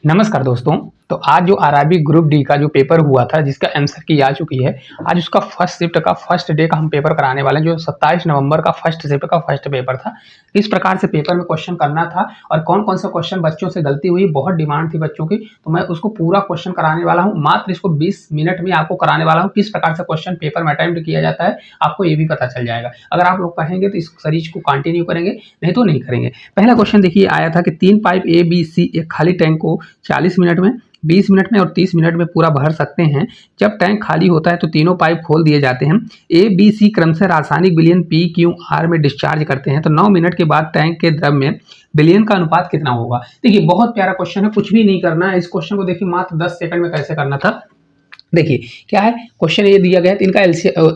नमस्कार दोस्तों। तो आज जो आरआरबी ग्रुप डी का जो पेपर हुआ था जिसका आंसर की आ चुकी है, आज उसका फर्स्ट शिफ्ट का फर्स्ट डे का हम पेपर कराने वाले हैं। जो 27 नवंबर का फर्स्ट शिफ्ट का फर्स्ट पेपर था, इस प्रकार से पेपर में क्वेश्चन करना था और कौन कौन सा क्वेश्चन बच्चों से गलती हुई, बहुत डिमांड थी बच्चों की, तो मैं उसको पूरा क्वेश्चन कराने वाला हूँ। मात्र इसको 20 मिनट में आपको कराने वाला हूँ। किस प्रकार से क्वेश्चन पेपर में अटेम्प्ट किया जाता है आपको ये भी पता चल जाएगा। अगर आप लोग कहेंगे तो इस सीरीज को कंटिन्यू करेंगे, नहीं तो नहीं करेंगे। पहला क्वेश्चन देखिए आया था कि 3 पाइप ए बी सी एक खाली टैंक को 40 मिनट में, 20 मिनट में और 30 मिनट में पूरा भर सकते हैं। जब टैंक खाली होता है तो तीनों पाइप खोल दिए जाते हैं। ए बी सी क्रमशः रासायनिक विलयन पी क्यू आर में डिस्चार्ज करते हैं तो 9 मिनट के बाद टैंक के द्रव में विलयन का अनुपात कितना होगा। देखिए बहुत प्यारा क्वेश्चन है, कुछ भी नहीं करना है। इस क्वेश्चन को देखिए मात्र 10 सेकंड में कैसे करना था। देखिए क्या है, क्वेश्चन ये दिया गया है तो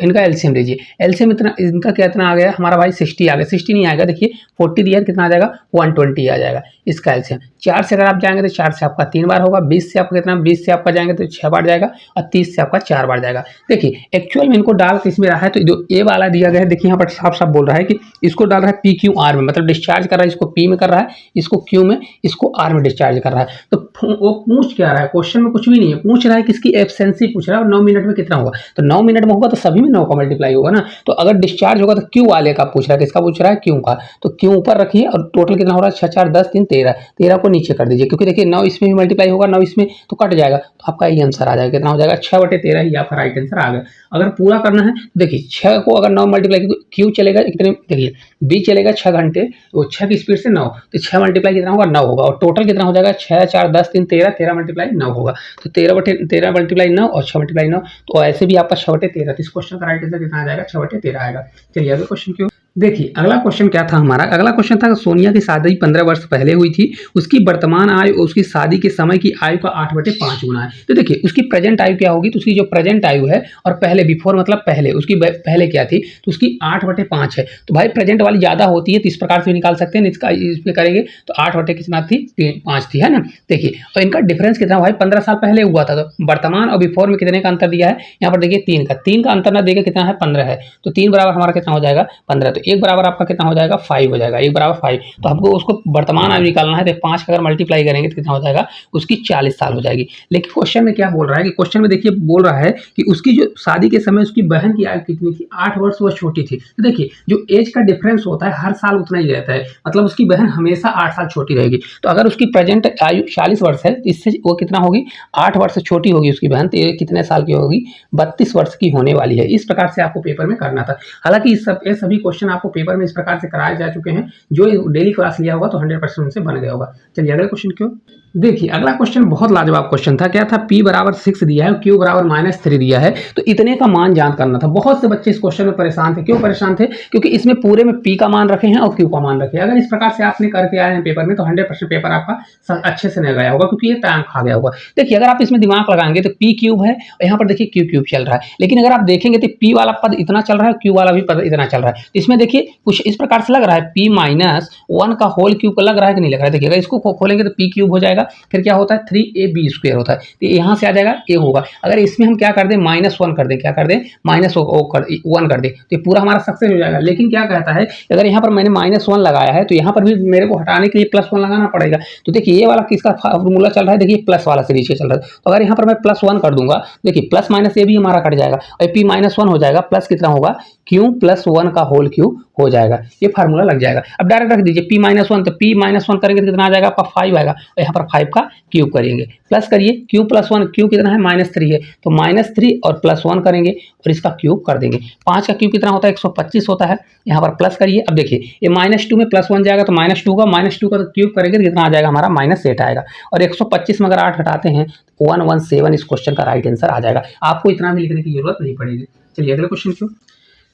इनका एलसीएम लीजिए। एलसीएम इतना, इनका क्या इतना आ गया हमारा भाई 60 आ गया। 60 नहीं आएगा, देखिए 40 दिया है, कितना आ जाएगा 120 आ जाएगा इसका एलसीएम। 4 से अगर आप जाएंगे तो 4 से आपका 3 बार होगा। 20 से आपका कितना, 20 से आपका जाएंगे तो 6 बार जाएगा और 30 से आपका 4 बार जाएगा। देखिए एक्चुअल में इनको डाल के इसमें रहा है तो जो ए वाला दिया गया है, देखिए यहाँ पर साफ साफ बोल रहा है कि इसको डाल रहा है पी क्यू आर में, मतलब डिस्चार्ज कर रहा है, इसको पी में कर रहा है, इसको क्यू में, इसको आर में डिस्चार्ज कर रहा है। तो वो पूछ क्या रहा है, क्वेश्चन में कुछ भी नहीं है, पूछ रहा है किसकी एब्सेंसी पूछ रहा है और 9 मिनट में कितना होगा। तो 9 मिनट में होगा तो सभी में 9 का मल्टीप्लाई होगा ना। तो अगर डिस्चार्ज होगा तो क्यू वाले का पूछ रहा है, किसका पूछ रहा है, क्यू का। तो क्यू ऊपर रखिए और टोटल कितना हो रहा है 6 4 10 3 13, 13 को नीचे कर दीजिए, क्योंकि देखिए 9 इसमें भी मल्टीप्लाई होगा, 9 इसमें तो कट जाएगा, तो आपका ये आंसर आ जाएगा। कितना हो जाएगा 6/13 ही आपका राइट आंसर आ गया। अगर पूरा करना है तो देखिए 6 को अगर 9 मल्टीप्लाई, क्यू चलेगा कितने, देखिए बी चलेगा 6 घंटे, वो 6 की स्पीड से 9, तो 6 मल्टीप्लाई कितना होगा 9 होगा और टोटल कितना हो जाएगा 6 4 10 3 13, 13 मल्टीप्लाई 9 होगा। तो 13/13 मल्टीप्लाई 9 और 6 मल्टीप्लाई 9, तो ऐसे भी आपका 6/13। तो इस क्वेश्चन का राइट आंसर कितना आ जाएगा 6/13 आएगा। चलिए अगला क्वेश्चन क्यों। देखिए अगला क्वेश्चन क्या था हमारा, अगला क्वेश्चन था सोनिया की शादी 15 वर्ष पहले हुई थी, उसकी वर्तमान आयु उसकी शादी के समय की आयु का 8/5 गुना है। तो देखिए उसकी प्रेजेंट आयु क्या होगी, तो उसकी जो प्रेजेंट आयु है और पहले बिफोर मतलब पहले, उसकी पहले क्या थी, तो उसकी 8/5 है। तो भाई प्रेजेंट वाली ज्यादा होती है तो इस प्रकार से भी निकाल सकते हैं। इसका इसमें करेंगे तो 8 कितना थी 5 थी, है ना। देखिए और इनका डिफरेंस कितना भाई 15 साल पहले हुआ था, तो वर्तमान और बिफोर में कितने का अंतर दिया है, यहाँ पर देखिए 3 का अंतर ना देगा, कितना है 15 है, तो 3 बराबर हमारा कितना हो जाएगा 15, तो 1 बराबर आपका कितना हो जाएगा 5 हो जाएगा, 1 बराबर 5। तो हमको उसको वर्तमान आयु निकालना है, तो 5 का अगर मल्टीप्लाई करेंगे तो कितना हो जाएगा उसकी 40 साल हो जाएगी। लेकिन क्वेश्चन में क्या बोल रहा है कि क्वेश्चन में देखिए बोल रहा है कि उसकी जो शादी के समय उसकी बहन की आयु कितनी थी, 8 वर्ष वह छोटी थी। तो देखिए जो एज का डिफरेंस होता है हर साल उतना ही रहता है, मतलब उसकी बहन हमेशा 8 साल छोटी रहेगी। तो अगर उसकी प्रेजेंट आयु 40 वर्ष है तो इससे वो कितना होगी 8 वर्ष छोटी होगी उसकी बहन, तो ये कितने साल की होगी 32 वर्ष की होने वाली है। इस प्रकार से आपको पेपर में करना था। हालांकि ये सभी क्वेश्चन आपको पेपर में इस प्रकार से कराए जा चुके हैं, जो डेली क्लास लिया होगा तो 100% उनसे बन गया होगा। चलिए अगला क्वेश्चन क्यों। देखिए अगला क्वेश्चन बहुत लाजवाब क्वेश्चन था। क्या था, p बराबर 6 दिया है और q बराबर -3 दिया है, तो इतने का मान ज्ञात करना था। बहुत से बच्चे इस क्वेश्चन में परेशान थे। क्यों परेशान थे, क्योंकि इसमें पूरे में p का मान रखे हैं और q का मान रखे हैं। अगर इस प्रकार से आपने करके आए हैं पेपर में तो 100% पेपर आपका अच्छे से नहीं गया होगा, क्योंकि ये टाइम खा गया होगा। देखिए अगर आप इसमें दिमाग लगाएंगे तो p क्यूब है और यहाँ पर देखिए q क्यूब चल रहा है, लेकिन अगर आप देखेंगे तो p वाला पद इतना चल रहा है, q वाला भी पद इतना चल रहा है। इसमें देखिए कुछ इस प्रकार से लग रहा है p-1 का होल क्यूब लग रहा है कि नहीं लग रहा है। देखिए अगर इसको खोलेंगे तो p क्यूब हो जाएगा, फिर क्या होता है 3ab² होता है, तो यहाँ से आ जाएगा a होगा। अगर इसमें हम क्या कर दें -1 कर दें, क्या कर दें -1 कर दें, तो ये पूरा हमारा सक्सेस हो जाएगा। लेकिन क्या कहता है, अगर यहाँ पर मैंने -1 लगाया है तो यहाँ पर भी मेरे को हटाने के लिए +1 लगाना पड़ेगा। तो देखिए ये वाला किसका फॉर्मूला चल रहा है, देखिए प्लस वाला सीरीज चल रहा है। तो अगर यहाँ पर मैं +1 कर दूंगा, देखिए प्लस माइनस ये भी हमारा कट जाएगा और p-1 हो जाएगा, प्लस कितना होगा q + 1 का होल क्यूब हो जाएगा। ये फार्मूला लग जाएगा। अब डायरेक्ट रख दीजिए p-1, तो p-1 करेंगे तो कितना आ जाएगा आपका 5 आएगा, और यहाँ पर 5 का क्यूब करेंगे, प्लस करिए q + 1, क्यूब कितना है -3 है, तो -3 और +1 करेंगे और इसका क्यूब कर देंगे। 5 का क्यूब कितना होता है 125 होता है, यहाँ पर प्लस करिए। अब देखिए ये -2 में +1 जाएगा तो -2 का -2 का क्यूब करेंगे तो कितना आ जाएगा हमारा -8 आएगा, और 125 में अगर 8 हटाते हैं तो 117 इस क्वेश्चन का राइट आंसर आ जाएगा। आपको इतना भी लिखने की जरूरत नहीं पड़ेगी। चलिए अगले क्वेश्चन क्यों।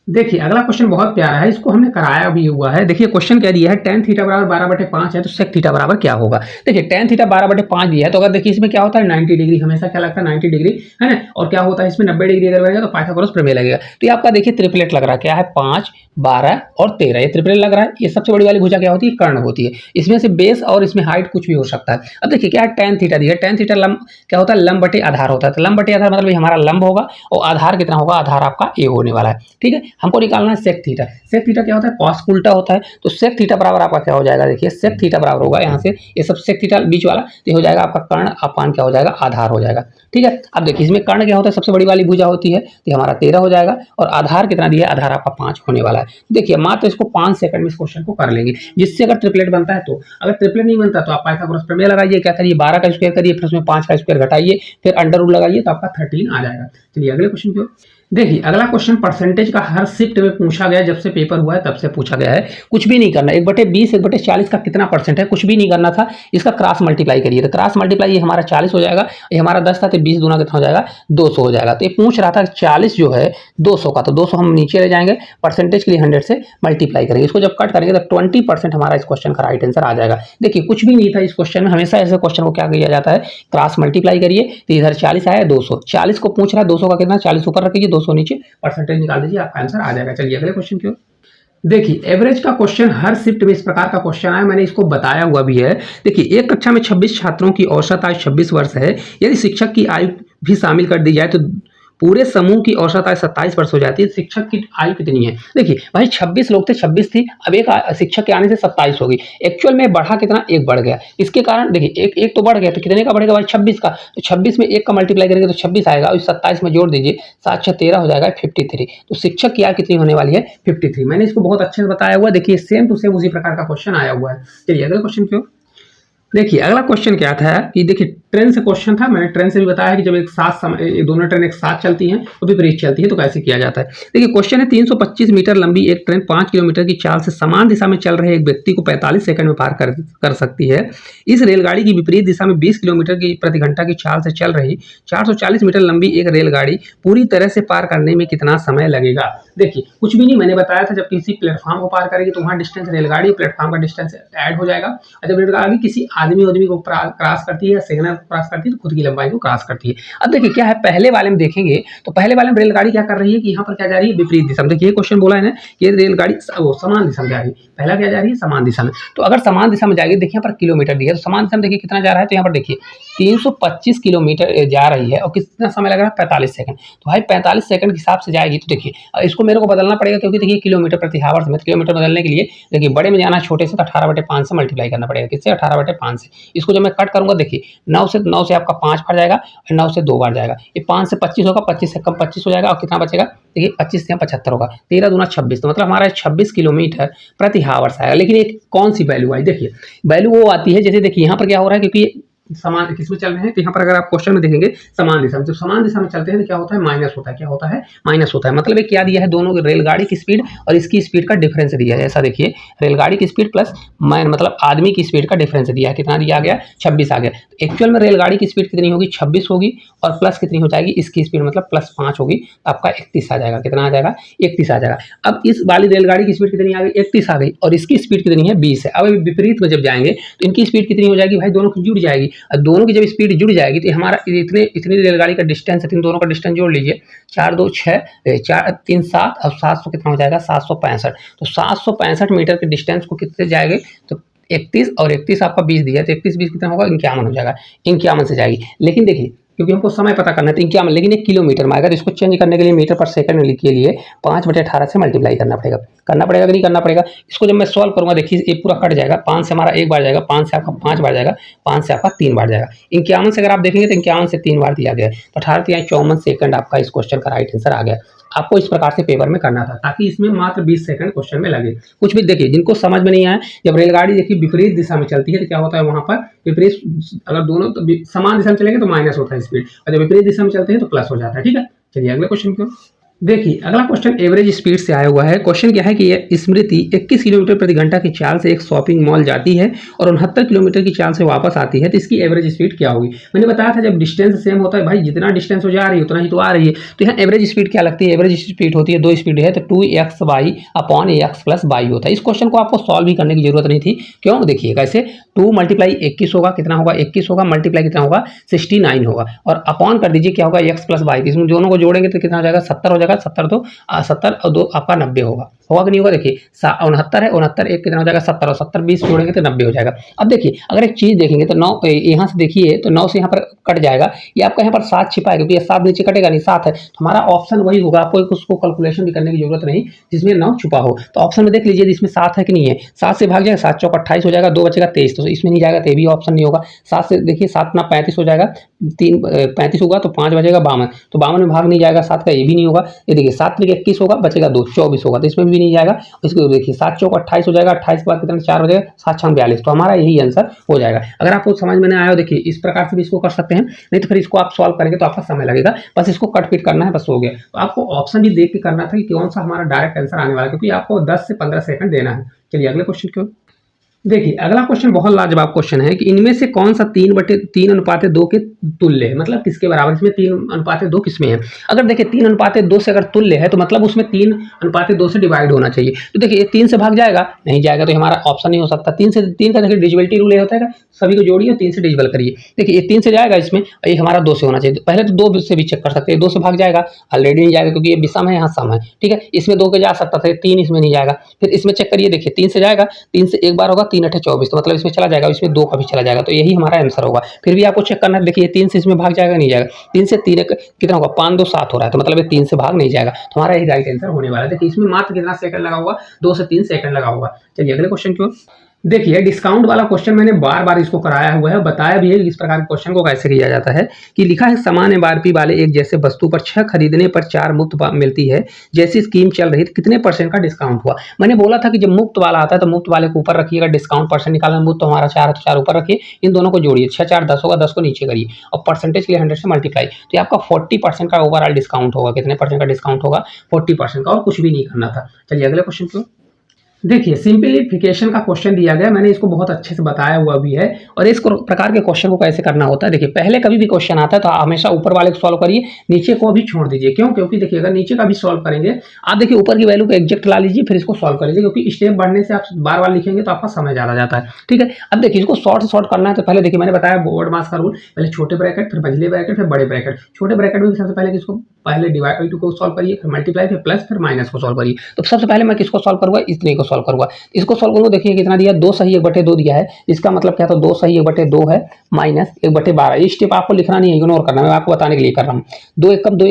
देखिए अगला क्वेश्चन बहुत प्यारा है, इसको हमने कराया भी हुआ है। देखिए क्वेश्चन क्या दिया है, tan थीटा बराबर 12/5 है तो sec थीटा बराबर क्या होगा। देखिए tan थीटा 12/5 दिया है, तो अगर देखिए इसमें क्या होता है 90 डिग्री, हमेशा क्या लगता है 90 डिग्री, है ना। और क्या होता है इसमें 90 डिग्री अगर बनेगा तो पाइथागोरस प्रमेय लगेगा। तो ये आपका देखिए ट्रिपलेट लग रहा है, क्या है 5, 12 और 13, ये ट्रिपलेट लग रहा है। ये सबसे बड़ी वाली भुजा क्या होती है, कर्ण होती है। इसमें से बेस और इसमें हाइट कुछ भी हो सकता है। अब देखिए क्या है tan थीटा दिया है, tan थीटा लंब क्या होता है, लंब बटे आधार होता है। तो लंब बटे आधार मतलब हमारा लंब होगा और आधार कितना होगा, आधार आपका a होने वाला है, ठीक है। हमको निकालना है सेक थीटा। सेक थीटा क्या होता है, कॉस उल्टा होता है, तो सेक थीटा बराबर आपका क्या हो जाएगा, देखिए सेक थीटा बराबर होगा यहाँ से ये सब सेक थीटा बीच वाला, तो हो जाएगा आपका कर्ण अपान क्या हो जाएगा, आधार हो जाएगा। ठीक है, अब देखिए इसमें कर्ण क्या होता है, सबसे बड़ी वाली भुजा होती है, तो हमारा 13 हो जाएगा, और आधार कितना दिया है, आधार आपका 5 होने वाला है। देखिए मात्र इसको 5 सेकंड में इस क्वेश्चन को कर लेंगे, जिससे अगर ट्रिपलेट बनता है तो, अगर ट्रिपलेट नहीं बनता तो आप पाइथागोरस प्रमेय लगाइए, क्या करिए 12 का स्क्वायर करिए, फिर उसमें 5 का स्क्वायर घटाइए, फिर अंडर रूट लगाइए, तो आपका 13 आ जाएगा। चलिए अगले क्वेश्चन की। देखिए अगला क्वेश्चन परसेंटेज का हर शिफ्ट में पूछा गया, जब से पेपर हुआ है तब से पूछा गया है। कुछ भी नहीं करना, 1/20 1/40 का कितना परसेंट है, कुछ भी नहीं करना था, इसका क्रॉस मल्टीप्लाई करिए, तो क्रॉस मल्टीप्लाई ये हमारा 40 हो जाएगा, ये हमारा 10 था, तो 20 दूना कितना हो जाएगा, 200 हो जाएगा। तो ये पूछ रहा था 40 जो है 200 का, तो 200 हम नीचे ले जाएंगे, परसेंटेज के लिए 100 से मल्टीप्लाई करेंगे, इसको जब कट करेंगे तो 20% हमारा इस क्वेश्चन का राइट आंसर आ जाएगा। देखिए कुछ भी नहीं था इस क्वेश्चन में, हमेशा ऐसे क्वेश्चन को क्या किया जाता है, क्रॉस मल्टीप्लाई करिए, तो इधर 40 आया 200, 40 को पूछ रहा है 200 का कितना, 40 ऊपर रखिए 200 नीचे, परसेंटेज निकाल दीजिए, आपका आंसर आ जाएगा। चलिए अगले क्वेश्चन की ओर। देखिए एवरेज का क्वेश्चन हर शिफ्ट में इस प्रकार का क्वेश्चन आया, मैंने इसको बताया हुआ भी है। देखिए एक कक्षा में 26 छात्रों की औसत आयु 26 वर्ष है, यदि शिक्षक की आयु भी शामिल कर दी जाए तो पूरे समूह की औसत आयु 27 वर्ष हो जाती है। शिक्षक की आयु कितनी है, देखिए भाई 26 लोग थे, 26 थी, अब एक शिक्षक के आने से 27 होगी, एक्चुअल में बढ़ा कितना, एक बढ़ गया, इसके कारण देखिए एक तो बढ़ गया, तो कितने का बढ़ेगा भाई 26 का, तो 26 में एक का मल्टीप्लाई करेंगे तो 26 आएगा, और 27 में जोड़ दीजिए 7 6 13 हो जाएगा 53। तो शिक्षक की आयु कितनी होने वाली है, 53। मैंने इसको बहुत अच्छे से बताया हुआ, देखिए सेम टू सेम उसी प्रकार का क्वेश्चन आया हुआ है। चलिए अगले क्वेश्चन क्यों। देखिए अगला क्वेश्चन क्या था कि देखिए ट्रेन से क्वेश्चन था, मैंने ट्रेन से भी बताया कि जब एक साथ दोनों ट्रेन एक साथ चलती हैं तो विपरीत चलती है, तो कैसे किया जाता है। देखिए क्वेश्चन है 325 मीटर लंबी एक ट्रेन 5 किलोमीटर की चाल से समान दिशा में चल रहे एक व्यक्ति को 45 सेकंड में पार कर सकती है। इस रेलगाड़ी की विपरीत दिशा में 20 किलोमीटर की प्रति घंटा की चाल से चल रही 440 मीटर लंबी एक रेलगाड़ी पूरी तरह से पार करने में कितना समय लगेगा। देखिए कुछ भी नहीं, मैंने बताया था जब किसी प्लेटफॉर्म को पार करेगी तो वहाँ डिस्टेंस रेलगाड़ी प्लेटफॉर्म का डिस्टेंस ऐड हो जाएगा, और जब रेलगाड़ी किसी आदमी को क्रॉस करती है, सिग्नल क्रॉस करती है, तो खुद की लंबाई को क्रॉस करती है। अब देखिए क्या है, पहले वाले में देखेंगे तो पहले वाले में रेलगाड़ी क्या कर रही है कि यहाँ पर क्या जा रही है, विपरीत दिशा में। देखिए ये क्वेश्चन बोला है ना कि रेलगाड़ी वो समान दिशा में जा रही है, पहला क्या जा रही है, समान दिशा में। तो अगर समान दिशा में जाएगी, देखिए यहाँ पर किलोमीटर दिया है, तो समान दिशा में देखिए कितना जा रहा है, तो यहाँ पर देखिए 325 किलोमीटर जा रही है, और कितना समय लग रहा है, 45 सेकंड। तो भाई 45 सेकंड के हिसाब से जाएगी, तो देखिए इसको मेरे को बदलना पड़ेगा, क्योंकि देखिए किलोमीटर प्रति आवर्स में, किलोमीटर बदलने के लिए देखिए बड़े में जाना छोटे से, तो 18/5 से मल्टीप्लाई करना पड़ेगा, किससे, 18/5 से। इसको जब मैं कट करूंगा देखिए 9 से आपका 5 बार जाएगा, और 9 से 2 बार जाएगा, ये 5 से 25 होगा, 25 से कम 25 हो जाएगा, और कितना बचेगा, देखिए 25 से 75 होगा, 13 दूना 26, तो मतलब हमारा 26 किलोमीटर प्रति आवर्स आएगा। लेकिन एक कौन सी वैल्यू आई, देखिए वैल्यू वो आती है, जैसे देखिए यहाँ पर क्या हो रहा है, क्योंकि समान किसमें चल रहे हैं, तो यहाँ पर अगर आप क्वेश्चन में देखेंगे समान दिशा में, जब समान दिशा में चलते हैं तो क्या होता है, माइनस होता है, क्या होता है, माइनस होता है। मतलब ये क्या दिया है, दोनों रेलगाड़ी की स्पीड और इसकी स्पीड का डिफरेंस दिया है। ऐसा देखिए रेलगाड़ी की स्पीड प्लस मतलब आदमी की स्पीड का डिफरेंस दिया है, कितना दिया गया, 26 आ गया। तो एक्चुअल में रेलगाड़ी की स्पीड कितनी होगी, 26 होगी, और प्लस कितनी हो जाएगी, इसकी स्पीड मतलब प्लस 5 होगी, तो आपका 31 आ जाएगा, कितना आ जाएगा, 31 आ जाएगा। अब इस वाली रेलगाड़ी की स्पीड कितनी आ गई, 31 आ गई, और इसकी स्पीड कितनी है, 20 है। अब विपरीत में जब जाएंगे तो इनकी स्पीड कितनी हो जाएगी भाई, दोनों की जुड़ जाएगी, और दोनों की जब स्पीड जुड़ जाएगी तो हमारा इतनी रेलगाड़ी का डिस्टेंस है, इन दोनों का डिस्टेंस जोड़ लीजिए, 4 2 6 4 3 7, और 700 कितना हो जाएगा, 765। तो 765 मीटर के डिस्टेंस को कितने जाएंगे, तो 31 और 31 आपका 20 दिया, तो 31 20 कितना होगा, 51 हो जाएगा, 51 से जाएगी। लेकिन देखिए क्योंकि हमको समय पता करना है, तो 51, लेकिन 1 किलोमीटर में आएगा, तो इसको चेंज करने के लिए मीटर पर सेकंड के लिए 5/18 से मल्टीप्लाई करना पड़ेगा कि नहीं करना पड़ेगा। इसको जब मैं सॉल्व करूंगा देखिए ये पूरा कट जाएगा, 5 से हमारा 1 बार जाएगा, 5 से आपका 5 बार जाएगा, 5 से आपका 3 बार जाएगा। 51 से अगर आप देखेंगे तो 51 से 3 बार दिया गया है, तो 18 3 54 सेकंड आपका इस क्वेश्चन का राइट आंसर आ गया। आपको इस प्रकार से पेपर में करना था, ताकि इसमें मात्र 20 सेकंड क्वेश्चन में लगे। कुछ भी देखिए जिनको समझ में नहीं आया, जब रेलगाड़ी देखिए विपरीत दिशा में चलती है तो क्या होता है, वहां पर विपरीत, अगर दोनों तो समान दिशा में चलेंगे तो माइनस होता है स्पीड, और जब विपरीत दिशा में चलते हैं तो प्लस हो जाता है। ठीक है, चलिए अगले क्वेश्चन की ओर। देखिए अगला क्वेश्चन एवरेज स्पीड से आया हुआ है। क्वेश्चन क्या है कि यह स्मृति 21 किलोमीटर प्रति घंटा की चाल से एक शॉपिंग मॉल जाती है और 69 किलोमीटर की चाल से वापस आती है, तो इसकी एवरेज स्पीड क्या होगी। मैंने बताया था जब डिस्टेंस सेम होता है भाई, जितना डिस्टेंस हो जा रही है उतना ही तो आ रही है, तो यहाँ एवरेज स्पीड क्या लगती है, एवरेज स्पीड होती है, 2 स्पीड है तो 2x/(x+y) होता है। इस क्वेश्चन को आपको सॉल्व भी करने की जरूरत नहीं थी, क्यों, देखिए कैसे, 2 मल्टीप्लाई 21 होगा, कितना होगा, 21 होगा, मल्टीप्लाई कितना होगा, 69 होगा, और अपॉन कर दीजिए क्या होगा, x+y, इसमें दोनों को जोड़ेंगे तो कितना हो जाएगा, 70 हो जाएगा, जाएगा 70 और 2 आपका 90 होगा कि नहीं होगा। देखिए 69 है, 69 एक कितना हो जाएगा 70 और 70 20 जोड़ेंगे तो 90 हो जाएगा। अब देखिए अगर एक चीज़ देखेंगे तो 9 यहाँ से देखिए तो 9 से यहाँ पर कट जाएगा, ये आपका यहाँ पर 7 छिपा है क्योंकि ये 7 नीचे कटेगा नहीं, 7 है तो हमारा ऑप्शन वही होगा। आपको उसको कैलकुलेशन भी करने की जरूरत नहीं जिसमें 9 छुपा हो। तो ऑप्शन में देख लीजिए इसमें 7 है कि नहीं है, 7 से भाग जाएगा, 7 चौक 28 हो जाएगा, 2 बचेगा 23, तो इसमें नहीं जाएगा तो ये भी ऑप्शन नहीं होगा। 7 से देखिए 7 ना 35 हो जाएगा, 3 35 होगा तो 5 बचेगा 52, तो 52 में भाग नहीं जाएगा 7 का, ये भी नहीं होगा। ये देखिए 7 में 21 होगा, बचेगा 2 24 होगा, तो इसमें भी नहीं जाएगा। इसको देखिए 7 चौक 28 हो जाएगा, 28 के बाद कितना 4 हो जाएगा, 7 6 42, तो हमारा यही आंसर हो जाएगा। अगर आपको समझ में नहीं आया हो देखिए इस प्रकार से भी इसको कर सकते हैं, नहीं तो फिर इसको आप सॉल्व करेंगे तो आपका समय लगेगा, बस इसको कट पीट करना है, बस हो गया। तो आपको ऑप्शन भी देख के करना था कि कौन सा हमारा डायरेक्ट आंसर आने वाला है, क्योंकि आपको 10 से 15 सेकंड देना है। चलिए अगले क्वेश्चन की ओर। देखिए अगला क्वेश्चन बहुत लाजवाब क्वेश्चन है कि इनमें से कौन सा 3:3:2 के तुल्य है, मतलब किसके बराबर, इसमें 3:2 किसमें है। अगर देखिए 3:2 से अगर तुल्य है तो मतलब उसमें 3:2 से डिवाइड होना चाहिए। तो देखिए ये 3 से भाग जाएगा, नहीं जाएगा, तो हमारा ऑप्शन नहीं हो सकता। 3 का देखिए डिविजिबिलिटी रूल ये होता है सभी को जोड़िए 3 से डिविजिबल करिए। देखिए ये 3 से जाएगा इसमें, ये हमारा 2 से होना चाहिए। पहले तो 2 से भी चेक कर सकते हैं, 2 से भाग जाएगा, ऑलरेडी नहीं जाएगा क्योंकि ये विषम है, यहाँ सम है, ठीक है। इसमें 2 के जा सकता था, 3 इसमें नहीं जाएगा। फिर इसमें चेक करिए, देखिए 3 से जाएगा, 3 से एक बार होगा, 3 8 24, तो मतलब इसमें चला जाएगा, इसमें 2 का भी चला जाएगा, तो यही हमारा आंसर होगा। फिर भी आपको चेक करना है, देखिए 3 से इसमें भाग जाएगा, नहीं जाएगा। 3 से 3 कितना होगा, 5 2 7 हो रहा है, तो मतलब ये 3 से भाग नहीं जाएगा, तो हमारा यही राइट आंसर होने वाला है। देखिए इसमें मात्र कितना सेकंड लगा होगा, 2 से 3 सेकंड लगा होगा। चलिए अगले क्वेश्चन की ओर। देखिए डिस्काउंट वाला क्वेश्चन मैंने बार बार इसको कराया हुआ है, बताया भी है कि इस प्रकार के क्वेश्चन को कैसे किया जाता है। कि लिखा है समान एमआरपी वाले एक जैसे वस्तु पर 6 खरीदने पर 4 मुफ्त मिलती है, जैसी स्कीम चल रही थी कितने % का डिस्काउंट हुआ। मैंने बोला था कि जब मुफ्त वाला आता है तो मुफ्त वाले को ऊपर रखिएगा, डिस्काउंट परसेंट निकालना, मुफ्त तो हमारा 4 है तो 4 ऊपर रखिए, इन दोनों को जोड़िए, 6 4 10 होगा, 10 को नीचे करिए और परसेंटेज के लिए 100 से मल्टीप्लाई, तो आपका 40% का ओवरऑल डिस्काउंट होगा। कितने % का डिस्काउंट होगा, 40% का, और कुछ भी नहीं करना था। चलिए अगले क्वेश्चन की ओर। देखिए सिंप्लीफिकेशन का क्वेश्चन दिया गया, मैंने इसको बहुत अच्छे से बताया हुआ भी है, और इस प्रकार के क्वेश्चन को कैसे करना होता है। देखिए पहले कभी भी क्वेश्चन आता है तो हमेशा ऊपर वाले को सॉल्व करिए, नीचे को भी छोड़ दीजिए। क्यों, क्योंकि देखिए अगर नीचे का भी सॉल्व करेंगे आप, देखिए ऊपर की वैल्यू को एग्जैक्ट ला लीजिए फिर इसको सॉल्व कर लीजिए, क्योंकि स्टेप बढ़ने से आप बार बार लिखेंगे तो आपका समय ज़्यादा जाता है, ठीक है। अब देखिए इसको शॉर्ट से शॉर्ट करना है तो पहले देखिए मैंने बताया बोर्ड मास का रूल, पहले छोटे ब्रैकेट, फिर मझले ब्रैकेट, फिर बड़े ब्रैकेट। छोटे ब्रैकेट में सबसे पहले किसको, पहले डिवाइड को सॉल्व करिए, फिर मल्टीप्लाई, फिर प्लस, फिर माइनस को सॉल्व करिए। तो सबसे पहले मैं किसको सॉल्व करूँगा, इतने को सॉल्व करूँगा। इसको सॉल्व करूँगा, देखिए कितना दिया, 2 सही 1/2 दिया है, इसका मतलब क्या था, 2 सही 1/2 है माइनस 1/12। ये स्टेप आपको लिखना नहीं है, इग्नोर करना, मैं आपको बताने के लिए कर रहा हूँ। 2 एकम 2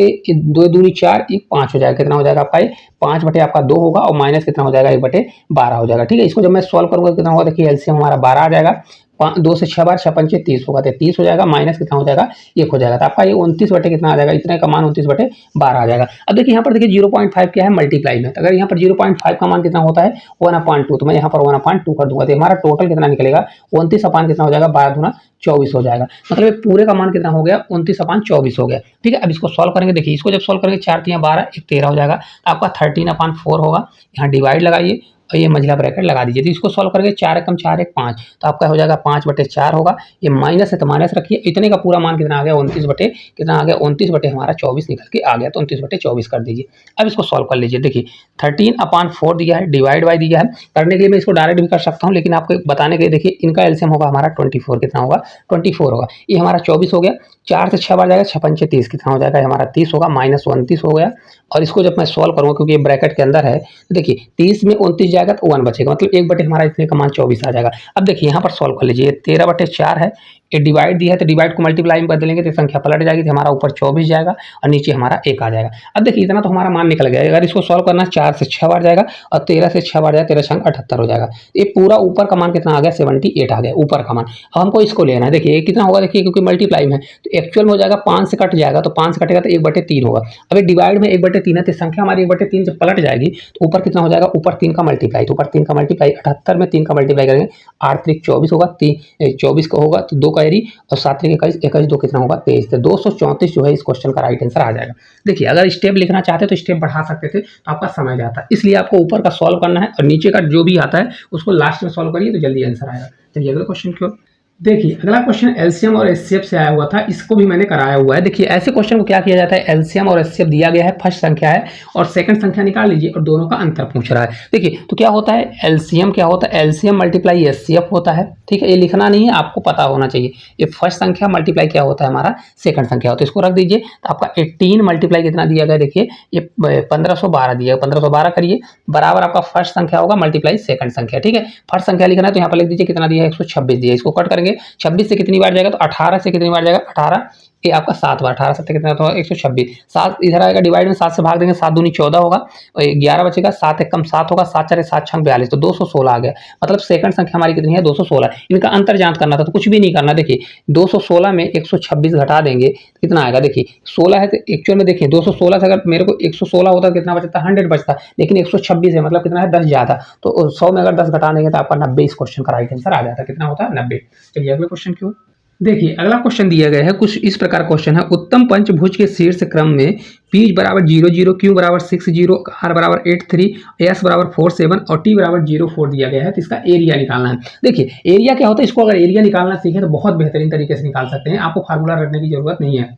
2 दूनी 4, 1 5 हो जाएगा। कितना हो जाएगा आपका, ये 5 आपका 2 होगा, और माइनस कितना हो जाएगा, 1/12 हो जाएगा, ठीक है। इसको जब मैं सॉल्व करूँगा कितना होगा, देखिए एलसीएम हमारा 12 आ जाएगा, 2 से 6 बार 6 पंचे 30 होगा, तो 30 हो जाएगा, माइनस कितना हो जाएगा, 1 हो जाएगा, तो आपका ये 29 बटे कितना आ जाएगा, इतने का मान 29/12 आ जाएगा। अब देखिए यहाँ पर देखिए 0.5 क्या है, मल्टीप्लाई में, तो अगर यहाँ पर 0.5 का मान कितना होता है 1/2, तो मैं यहाँ पर 1/2 कर दूंगा, तो हमारा टोटल कितना निकलेगा, 29 अपान कितना हो जाएगा, 12 दूना 24 हो जाएगा। मतलब ये पूरे का मान कितना हो गया, 29/24 हो गया, ठीक है। अब इसको सॉल्व करेंगे, देखिए इसको जब सॉल्व करेंगे 4 3 12 1 13 हो जाएगा, तो आपका 13/4 होगा। यहाँ डिवाइड लगाइए और ये मंझला ब्रैकेट लगा दीजिए, तो इसको सॉल्व करेंगे 4 एकम 4 1 5, तो आपका हो जाएगा 5/4 होगा। ये माइनस है तो माइनस रखिए, इतने का पूरा मान कितना आ गया, 29 बटे कितना आ गया, 29 बटे हमारा 24 निकल के आ गया, तो 29/24 कर दीजिए। अब इसको सॉल्व कर लीजिए, देखिए 13/4 दिया है, डिवाइड बाई दिया है। करने के लिए मैं इसको डायरेक्ट भी कर सकता हूँ, लेकिन आपको बताने के लिए देखिए इनका एलसीएम होगा हमारा 24, कितना होगा 24 होगा। ये हमारा 24 हो गया, 4 से 6 बार जाएगा, 6 पंचे 30, कितना हो जाएगा हमारा 30 होगा, माइनस 29 हो गया। और इसको जब मैं सॉल्व करूँगा, क्योंकि ये ब्रैकेट के अंदर है, तो देखिए 30 में 29 जाएगा तो 1 बचेगा, मतलब 1 बटे हमारा इतने का मान 24 आ जाएगा। अब देखिए यहाँ पर सॉल्व कर लीजिए, 13/4 है, ये डिवाइड दिया है तो डिवाइड को मल्टीप्लाई में बदलेंगे तो संख्या पलट जाएगी, तो हमारा ऊपर 24 जाएगा और नीचे हमारा 1 आ जाएगा। अब देखिए इतना तो हमारा मान निकल गया। अगर इसको सॉल्व करना 4 से 6 बार जाएगा और 13 से 6 बार जाएगा, 13 6 78 हो जाएगा। ये पूरा ऊपर का मान कितना आ गया, 78 आ गया ऊपर का मान। अब हमको इसको लेना है, देखिए कितना होगा, देखिए क्योंकि मल्टीप्लाई में तो एक्चुअल में हो जाएगा 5 से कट जाएगा, तो 5 से कटेगा तो 1/3 होगा। अब ये डिवाइड में 1/3 है, तो संख्या हमारी 1/3 जब पलट जाएगी तो ऊपर कितना हो जाएगा, ऊपर 3 का मल्टीप्लाई, तो ऊपर 3 का मल्टीप्लाई 78 में 3 का मल्टीप्लाई करेंगे, 8 3 24 होगा, 24 का होगा तो 2 कैरी और 7 3 21 21 2 कितना होगा 23, तो 234 जो है इस क्वेश्चन का राइट आंसर आ जाएगा। देखिए अगर स्टेप लिखना चाहते तो स्टेप बढ़ा सकते थे, तो आपका समय जाता है, इसलिए आपको ऊपर का सॉल्व करना है और नीचे का जो भी आता है उसको लास्ट में सॉल्व करिए तो जल्दी आंसर आएगा। चलिए अगले क्वेश्चन की ओर। देखिए अगला क्वेश्चन एलसीएम और एचसीएफ से आया हुआ था, इसको भी मैंने कराया हुआ है। देखिए ऐसे क्वेश्चन को क्या किया जाता है, एलसीएम और एचसीएफ दिया गया है, फर्स्ट संख्या है और सेकंड संख्या निकाल लीजिए और दोनों का अंतर पूछ रहा है। देखिए तो क्या होता है, एलसीएम क्या होता है, एलसीएम मल्टीप्लाई एचसीएफ होता है। ठीक है, ये लिखना नहीं है, आपको पता होना चाहिए। ये फर्स्ट संख्या मल्टीप्लाई क्या होता है, हमारा सेकंड संख्या होता है। इसको रख दीजिए। तो आपका 18 मल्टीप्लाई कितना दिया गया, देखिए ये 1512 दिया है, 1512 करिए बराबर आपका फर्स्ट संख्या होगा मल्टीप्लाई सेकंड संख्या। ठीक है, फर्स्ट संख्या लिखना है तो यहाँ पर लिख दीजिए कितना दिया है, 126 दिया है। इसको कट करेंगे, 26 से कितनी बार जाएगा तो 18 से कितनी बार जाएगा, 18 ये आपका 7 बार, 18 7 कितना होगा 126। 7 इधर आएगा डिवाइड में, 7 से भाग देंगे, 7 दूनी 14 होगा और 11 बचेगा, 7 एक कम 7 होगा, 7 4 7 6 42, तो 216 आ गया। मतलब सेकंड संख्या हमारी कितनी है, 216। इनका अंतर जांच करना था तो कुछ भी नहीं करना। देखिए 216 में 126 घटा देंगे कितना आएगा, देखिए 16 है तो एक्चुअल में देखिए 216 से अगर मेरे को 116 होता तो कितना बचता, 100 बचता, लेकिन 126 है मतलब कितना है 10 ज्यादा, तो 100 में अगर 10 घटा देंगे तो आपका 90 इस क्वेश्चन का राइट आंसर आ जाता है। कितना होता है, 90। चलिए अगले क्वेश्चन की ओर। देखिए अगला क्वेश्चन दिया गया है, कुछ इस प्रकार क्वेश्चन है, उत्तम पंचभुज के शीर्ष क्रम में P बराबर 00, Q बराबर 60, R बराबर 83, S बराबर 47 और T बराबर 04 दिया गया है। तो इसका एरिया निकालना है। देखिए एरिया क्या होता है, इसको अगर एरिया निकालना सीखे तो बहुत बेहतरीन तरीके से निकाल सकते हैं, आपको फार्मूला रटने की जरूरत नहीं है,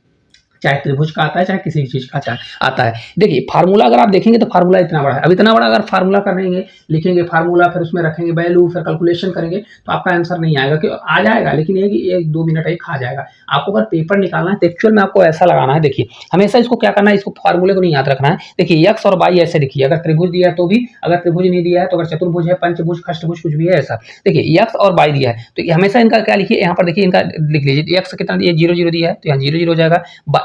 चाहे त्रिभुज का आता है चाहे किसी चीज का आता है। देखिए फार्मूला अगर आप देखेंगे तो फार्मूला इतना बड़ा है, अब इतना बड़ा अगर फार्मूला करेंगे, लिखेंगे फार्मूला, फिर उसमें रखेंगे वैल्यू, फिर कैलकुलेशन करेंगे तो आपका आंसर नहीं आएगा, कि आ जाएगा लेकिन ये कि 1-2 मिनट ही खा जाएगा। आपको अगर पेपर निकालना है तो एक्चुअल में आपको ऐसा लगाना है। देखिए हमेशा इसको क्या करना है, इसको फार्मूले को नहीं याद रखना है। देखिए एक्स और वाई ऐसे लिखिए, अगर त्रिभुज दिया है तो भी, अगर त्रिभुज नहीं दिया है तो, अगर चतुर्भुज है, पंचभुज, खष्टभुज कुछ भी है ऐसा। देखिए एक्स और वाई दिया है तो हमेशा इनका क्या लिखिए, यहाँ पर देखिए इनका लिख लीजिए, एक्स कितना दिया 0 दिया है तो यहाँ 0 हो जाएगा।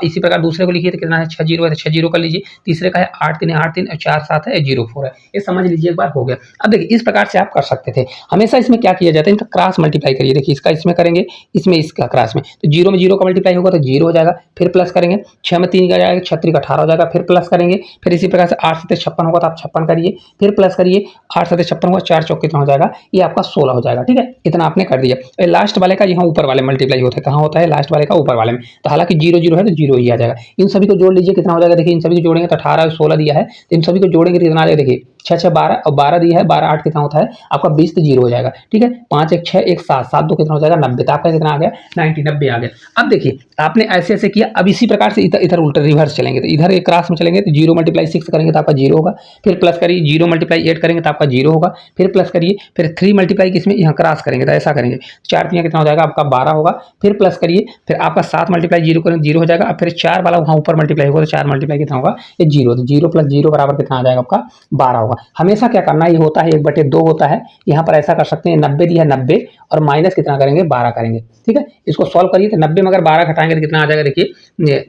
इसी प्रकार दूसरे को तो कितना है 60 है तो 60 कर लीजिए, तीसरे का है 8 3 8 3 4 7 है 04 है, ये समझ लीजिए एक बार हो गया। अब देखिए इस प्रकार से आप कर सकते थे। हमेशा इसमें क्या किया जाता है, इनका क्रॉस मल्टीप्लाई करिए। देखिए इसका इसमें करेंगे, इसमें इसका क्रॉस में, तो 0 में 0 का मल्टीप्लाई होगा तो 0 हो जाएगा, फिर प्लस करेंगे, 6 में 3 का जाएगा 36 का 18 हो जाएगा, फिर प्लस करेंगे, फिर इसी प्रकार से 8 7 56 होगा तो आप 56 करिए, फिर प्लस करिए, 8 7 56 होगा, 4 चौक कितना हो जाएगा, ये आपका 16 हो जाएगा। ठीक है, इतना आपने कर दिया। लास्ट वाले का यहाँ ऊपर वाले मल्टीप्लाई होता है, कहाँ होता है, लास्ट वाले का ऊपर वाले में, तो हालांकि 0 है तो 0 ही आ जाएगा। इन सभी को जोड़ लीजिए कितना हो जाएगा, देखिए इन सभी को जोड़ेंगे तो 18 और 16 दिया है, तो इन सभी को जोड़ेंगे तो कितना आ जाएगा, देखिए 6 6 12 और 12 दिया है, 12 8 कितना होता है आपका 20, तो 0 हो जाएगा। ठीक है, 5 1 6 1 7 7 2 कितना हो जाएगा 90, तो आपका कितना आ गया 90 90 आ गया। अब देखिए आपने ऐसे ऐसे किया, अब इसी प्रकार से इधर इधर उल्टा रिवर्स चलेंगे, तो इधर एक क्रॉस में चलेंगे तो 0 मल्टीप्लाई 6 करेंगे तो आपका 0 होगा, फिर प्लस करिए 0 मल्टीप्लाई 8 करेंगे तो आपका 0 होगा, फिर प्लस करिए, फिर 3 मल्टीप्लाई किसमें यहाँ क्रॉस करेंगे तो ऐसा करेंगे, 4 3 कितना हो जाएगा आपका 12 होगा, फिर प्लस करिए, फिर आपका 7 मल्टीप्लाई 0 करेंगे 0 हो जाएगा, फिर 4 वाला वहाँ ऊपर मल्टीप्लाई होगा तो 4 मल्टीप्लाई कितना होगा ये 0, तो 0 प्लस 0 बराबर कितना आ जाएगा आपका 12 होगा। हमेशा क्या करना, ये होता है 1/2 होता है, यहाँ पर ऐसा कर सकते हैं 90 दिया है 90 और माइनस कितना करेंगे 12 करेंगे। ठीक है, इसको सॉल्व करिए तो 90 में अगर 12 घटाएंगे तो कितना आ जाएगा, देखिए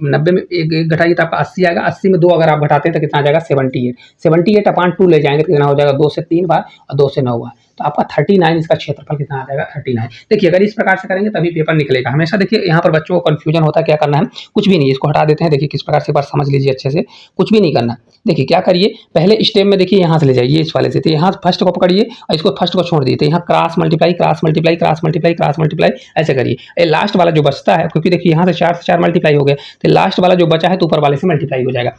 90 में एक घटाइए तो आपका 80 आएगा, 80 में 2 अगर आप घटाते हैं तो कितना आ जाएगा 78, 78 अपॉन 2 ले जाएंगे तो कितना हो जाएगा 2 से 3 बार और 2 से 9 बार, तो आपका 39 इसका क्षेत्रफल कितना आ जाएगा 39। देखिए अगर इस प्रकार से करेंगे तभी पेपर निकलेगा। हमेशा देखिए यहाँ पर बच्चों को कंफ्यूजन होता है, क्या करना है, कुछ भी नहीं, इसको हटा देते हैं। देखिए किस प्रकार से एक बार समझ लीजिए अच्छे से, कुछ भी नहीं करना। देखिए क्या करिए, पहले स्टेप में देखिए यहाँ से ले जाइए इस वाले से, तो यहाँ फर्स्ट को पकड़िए और इसको फर्स्ट को छोड़ दिए, तो यहाँ cross multiply cross multiply cross multiply cross multiply ऐसे करिए। ये लास्ट वाला जो बचता है, क्योंकि देखिए यहाँ से 4 से 4 मल्टीप्लाई हो गए, तो लास्ट वाला जो बचा है तो ऊपर वाले से मल्टीप्लाई हो जाएगा।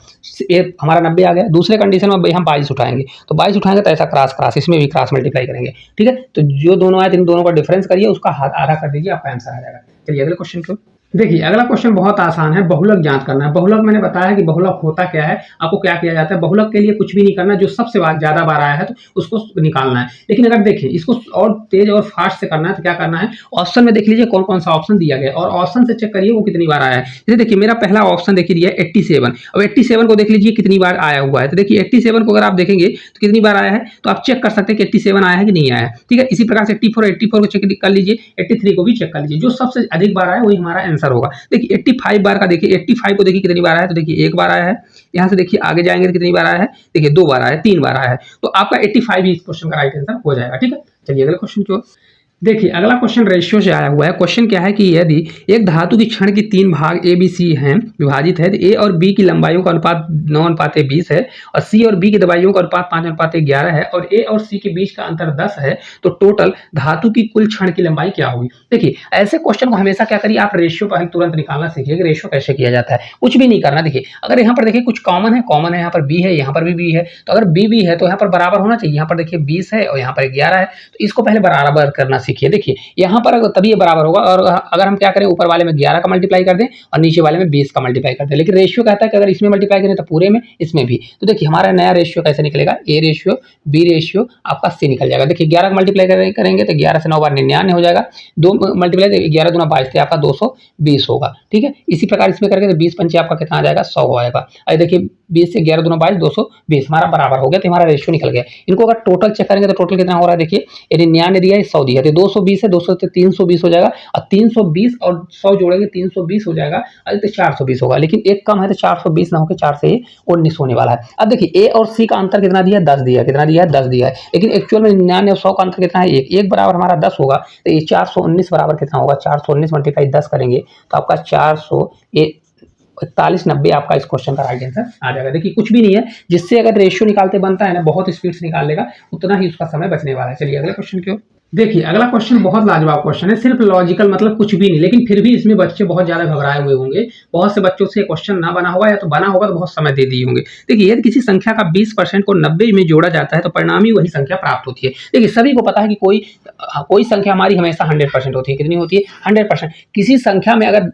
ये हमारा 90 आ गया। दूसरे कंडीशन में हम 22 उठाएंगे, तो 22 उठाएंगे तो ऐसा क्रॉस क्रॉस इसमें भी क्रॉस मल्टीप्लाई करेंगे। ठीक है, तो जो दोनों आए इन दोनों का डिफरेंस करिए, उसका हाथ आधा कर दीजिए, आपका आंसर आ जाएगा। चलिए अगले क्वेश्चन को। देखिए अगला क्वेश्चन बहुत आसान है, बहुलक ज्ञात करना है। बहुलक मैंने बताया कि बहुलक होता क्या है, आपको क्या किया जाता है, बहुलक के लिए कुछ भी नहीं करना, जो सबसे ज्यादा बार आया है तो उसको निकालना है। लेकिन अगर देखिए इसको और तेज और फास्ट से करना है तो क्या करना है, ऑप्शन में देख लीजिए कौन कौन सा ऑप्शन दिया गया और ऑप्शन से चेक करिए वो कितनी बार आया है। जैसे देखिए मेरा पहला ऑप्शन देखिए दिया है 87, अब 87 को देख लीजिए कितनी बार आया हुआ है, तो देखिए 87 को अगर आप देखेंगे तो कितनी बार आया है, तो आप चेक कर सकते हैं कि 87 आया है कि नहीं आया है। ठीक है, इसी प्रकार से 84 को चेक कर लीजिए, 83 को भी चेक कर लीजिए, जो सबसे अधिक बार आया वही हमारा आंसर होगा। देखिए 85 बार का देखिए, 85 को देखिए कितनी बार आया है, तो देखिए 1 बार आया है। यहाँ से देखिए आगे जाएंगे तो कितनी बार आया है, देखिए 2 बार आया है, 3 बार आया है, तो आपका 85 ही इस क्वेश्चन का राइट आंसर हो जाएगा। ठीक है, चलिए अगले क्वेश्चन की ओर। देखिए अगला क्वेश्चन रेशियो से आया हुआ है। क्वेश्चन क्या है कि यदि एक धातु की क्षण की 3 भाग ए बी सी हैं, विभाजित है, तो ए और बी की लंबाइयों का अनुपात 9:20 है और सी और बी की दबाइयों का अनुपात 5:11 है और ए और सी के बीच का अंतर 10 है, तो टोटल धातु की कुल क्षण की लंबाई क्या होगी। देखिए ऐसे क्वेश्चन को हमेशा क्या करिए, आप रेशियो पर तुरंत निकालना सीखिए कि रेशियो कैसे किया जाता है, कुछ भी नहीं करना। देखिए अगर यहाँ पर देखिए कुछ कॉमन है, यहाँ पर बी है, यहाँ पर भी बी है, तो अगर बी है तो यहाँ पर बराबर होना चाहिए। यहाँ पर देखिए 20 है और यहाँ पर 11 है, तो इसको पहले बराबर करना सीखिए। देखिए यहाँ पर तभी ये बराबर होगा, और अगर हम क्या करें, ऊपर वाले में 11 का मल्टीप्लाई कर दें और नीचे वाले में 20 का मल्टीप्लाई कर दें, लेकिन रेशियो कहता है कि अगर इसमें मल्टीप्लाई करें तो पूरे में, इसमें भी। तो देखिए हमारा नया रेशियो कैसे निकलेगा, ए रेशियो बी रेशियो आपका सी निकल जाएगा। देखिए 11 का मल्टीप्लाई करेंगे तो 11 से 9 बार 99 हो जाएगा, 2 मल्टीप्लाई 11 दूना 22 आपका 220 होगा। ठीक है, इसी प्रकार इसमें करके तो 20 पंचे आपका कितना आ जाएगा, 100 हो जाएगा। अरे देखिए 20 से 11 दूना 22 220 हमारा बराबर हो गया, तो हमारा रेशियो निकल गया। इनको अगर टोटल चेक करेंगे तो टोटल कितना हो रहा है, देखिए 99 दिया है, 100 दिया है, तो 220 है, 200 से 320 हो जाएगा, और 320 और 100 जोड़ेंगे 320 हो जाएगा, अरे तो 420 होगा। लेकिन एक कम है तो 420 ना होकर 4 से 19 होने वाला है। अब देखिए ए और सी का अंतर कितना दिया है, 10 दिया है, कितना दिया है, 10 दिया है, लेकिन एक्चुअल में 99 और 100 का अंतर कितना है, एक बराबर हमारा 10 होगा, तो ये 419 बराबर कितना होगा, 419 मल्टीप्लाई 10 करेंगे तो आपका 41 90 आपका इस क्वेश्चन का राइट आंसर आ जाएगा। देखिए कुछ भी नहीं है, जिससे अगर रेशियो निकालते बनता है ना, बहुत स्पीड से निकाल लेगा, उतना ही उसका समय बचने वाला है। चलिए अगले क्वेश्चन की ओर। देखिए अगला क्वेश्चन बहुत लाजवाब क्वेश्चन है, सिर्फ लॉजिकल मतलब कुछ भी नहीं, लेकिन फिर भी इसमें बच्चे बहुत ज्यादा घबराए हुए होंगे। बहुत से बच्चों से क्वेश्चन ना बना होगा, या तो बना होगा तो बहुत समय दे दिए होंगे। देखिए यदि किसी संख्या का 20% को 90 में जोड़ा जाता है तो परिणामी वही संख्या प्राप्त होती है। देखिए सभी को पता है कि कोई संख्या हमारी हमेशा 100% होती है। कितनी होती है, 100%। किसी संख्या में अगर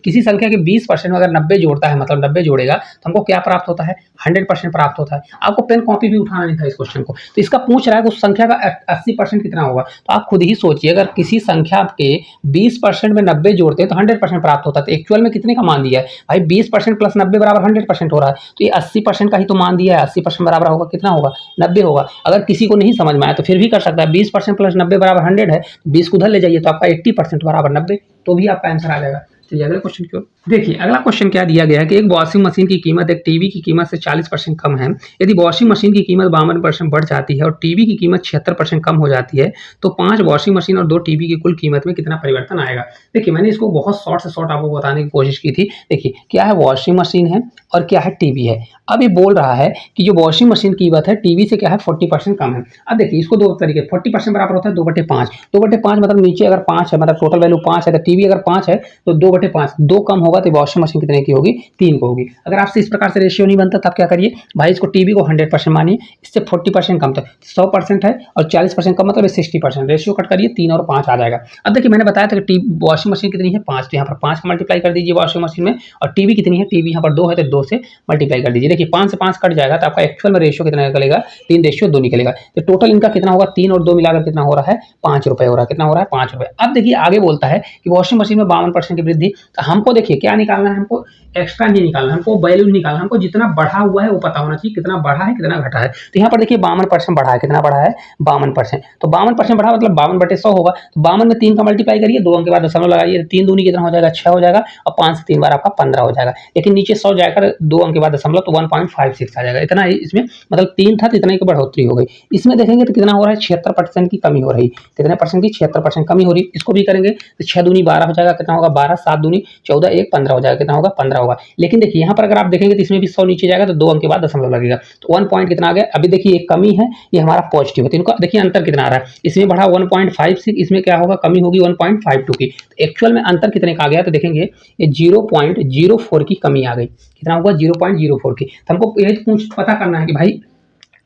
किसी संख्या के 20% में अगर 90 जोड़ता है, मतलब 90 जोड़ेगा, तो हमको क्या प्राप्त होता है, 100% प्राप्त होता है। आपको पेन कॉपी भी उठाना नहीं था इस क्वेश्चन को। तो इसका पूछ रहा है कि उस संख्या का 80% कितना होगा, तो आप खुद ही सोचिए, अगर किसी संख्या के 20% में 90 जोड़ते हैं तो 100% प्राप्त होता है। तो एक्चुअल में कितने का मान दिया है भाई, 20% प्लस 90 बराबर 100% हो रहा है, तो ये 80% का ही तो मान दिया है। 80% बराबर होगा कितना होगा, 90 होगा। अगर किसी को नहीं समझ में आया तो फिर भी कर सकता है, 20% प्लस 90 बराबर 100 है, 20 को उधर ले जाइए तो आपका 80% बराबर 90, तो भी आपका आंसर आ जाएगा। चलिए अगले क्वेश्चन की ओर। देखिए अगला क्वेश्चन क्या दिया गया है कि एक वॉशिंग मशीन की कीमत एक टीवी की कीमत से 40% कम है। यदि वॉशिंग मशीन की कीमत 52% बढ़ जाती है और टीवी की कीमत 76% कम हो जाती है, तो 5 वॉशिंग मशीन और 2 टीवी की कुल कीमत में कितना परिवर्तन आएगा। देखिए मैंने इसको बहुत शॉर्ट से शॉर्ट आपको बताने की कोशिश की थी। देखिए क्या है, वॉशिंग मशीन है और क्या है, टीवी है। अब ये बोल रहा है कि जो वॉशिंग मशीन की कीमत है टीवी से क्या है, 40% कम है। अब देखिए इसको दो तरीके, 40% बराबर होता है 2/5। 2/5 मतलब नीचे अगर 5 है, मतलब टोटल वैल्यू 5 है, तो टीवी अगर 5 है तो 2/5, 2 कम होगा तो वॉशिंग मशीन कितने की होगी, 3 को होगी। अगर आपसे इस प्रकार से रेशियो नहीं बनता तब क्या करिए भाई, इसको टीवी को 100% मानिए, इससे 40% कम, तो 100% है और 40% कम मतलब 60%, रेशियो कट करिए 3 और 5 आ जाएगा। अब देखिए मैंने बताया था कि वॉशिंग मशीन कितनी है, 5, तो यहाँ पर 5 का मल्टीप्लाई कर दीजिए वॉशिंग मशीन में, और टीवी कितनी है, टीवी यहाँ पर 2 है तो 2 से मल्टीप्लाई कर दीजिए। देखिए 5 से 5 कट जाएगा तो आपका एक्चुअल में रेशियो कितना निकलेगा, 3:2 निकलेगा। तो टोटल इनका कितना होगा, 3 और 2 मिलाकर कितना हो रहा है, 5 रुपए हो रहा है। कितना हो रहा है, 5 रुपए। अब देखिए आगे बोलता है कि वॉशिंग मशीन में 52% की वृद्धि, तो हमको देखिए क्या निकालना है, हमको एक्स्ट्रा नहीं निकालना, हमको वैल्यू निकालना, हमको जितना बढ़ा हुआ है वो पता होना चाहिए, कितना बढ़ा है कितना घटा है। तो यहाँ पर देखिए 52% बढ़ा है, कितना बढ़ा है, 52%। तो 52% बढ़ा मतलब 52/100 होगा। तो 52 में 3 का मल्टीप्लाई करिए, 2 अंक के बाद दशमलव लगाइए, 3 दूनी कितना हो जाएगा, 6 हो जाएगा, और 5 से 3 बार आपका 15 हो जाएगा। लेकिन नीचे 100 जाकर 2 अंक के बाद दशमलव, तो 1.56 आ जाएगा। इतना ही इसमें मतलब 3 था तो इतना की बढ़ोतरी हो गई। इसमें देखेंगे तो कितना हो रहा है, 76% की कमी हो रही। कितने परसेंट की, 76% कमी हो रही। इसको भी करेंगे तो 6 दूनी 12 हो जाएगा, कितना होगा 12, 7 दूनी 14, 1 15 हो जाएगा, कितना होगा 15 होगा। लेकिन देखिए यहाँ पर अगर आप देखेंगे तो इसमें भी 100 नीचे जाएगा तो 2 अंक के बाद दशमलव लगेगा, तो 1 पॉइंट कितना आ गया। अभी देखिए एक कमी है, ये हमारा पॉजिटिव है, तो इनका देखिए अंतर कितना आ रहा है, इसमें बढ़ा 1.56, इसमें क्या होगा, कमी होगी 1.52 की। तो एक्चुअल में अंतर कितने का आ गया, तो देखेंगे ये 0.04 की कमी आ गई। कितना होगा, 0.04 की। तो हमको ये पता करना है कि भाई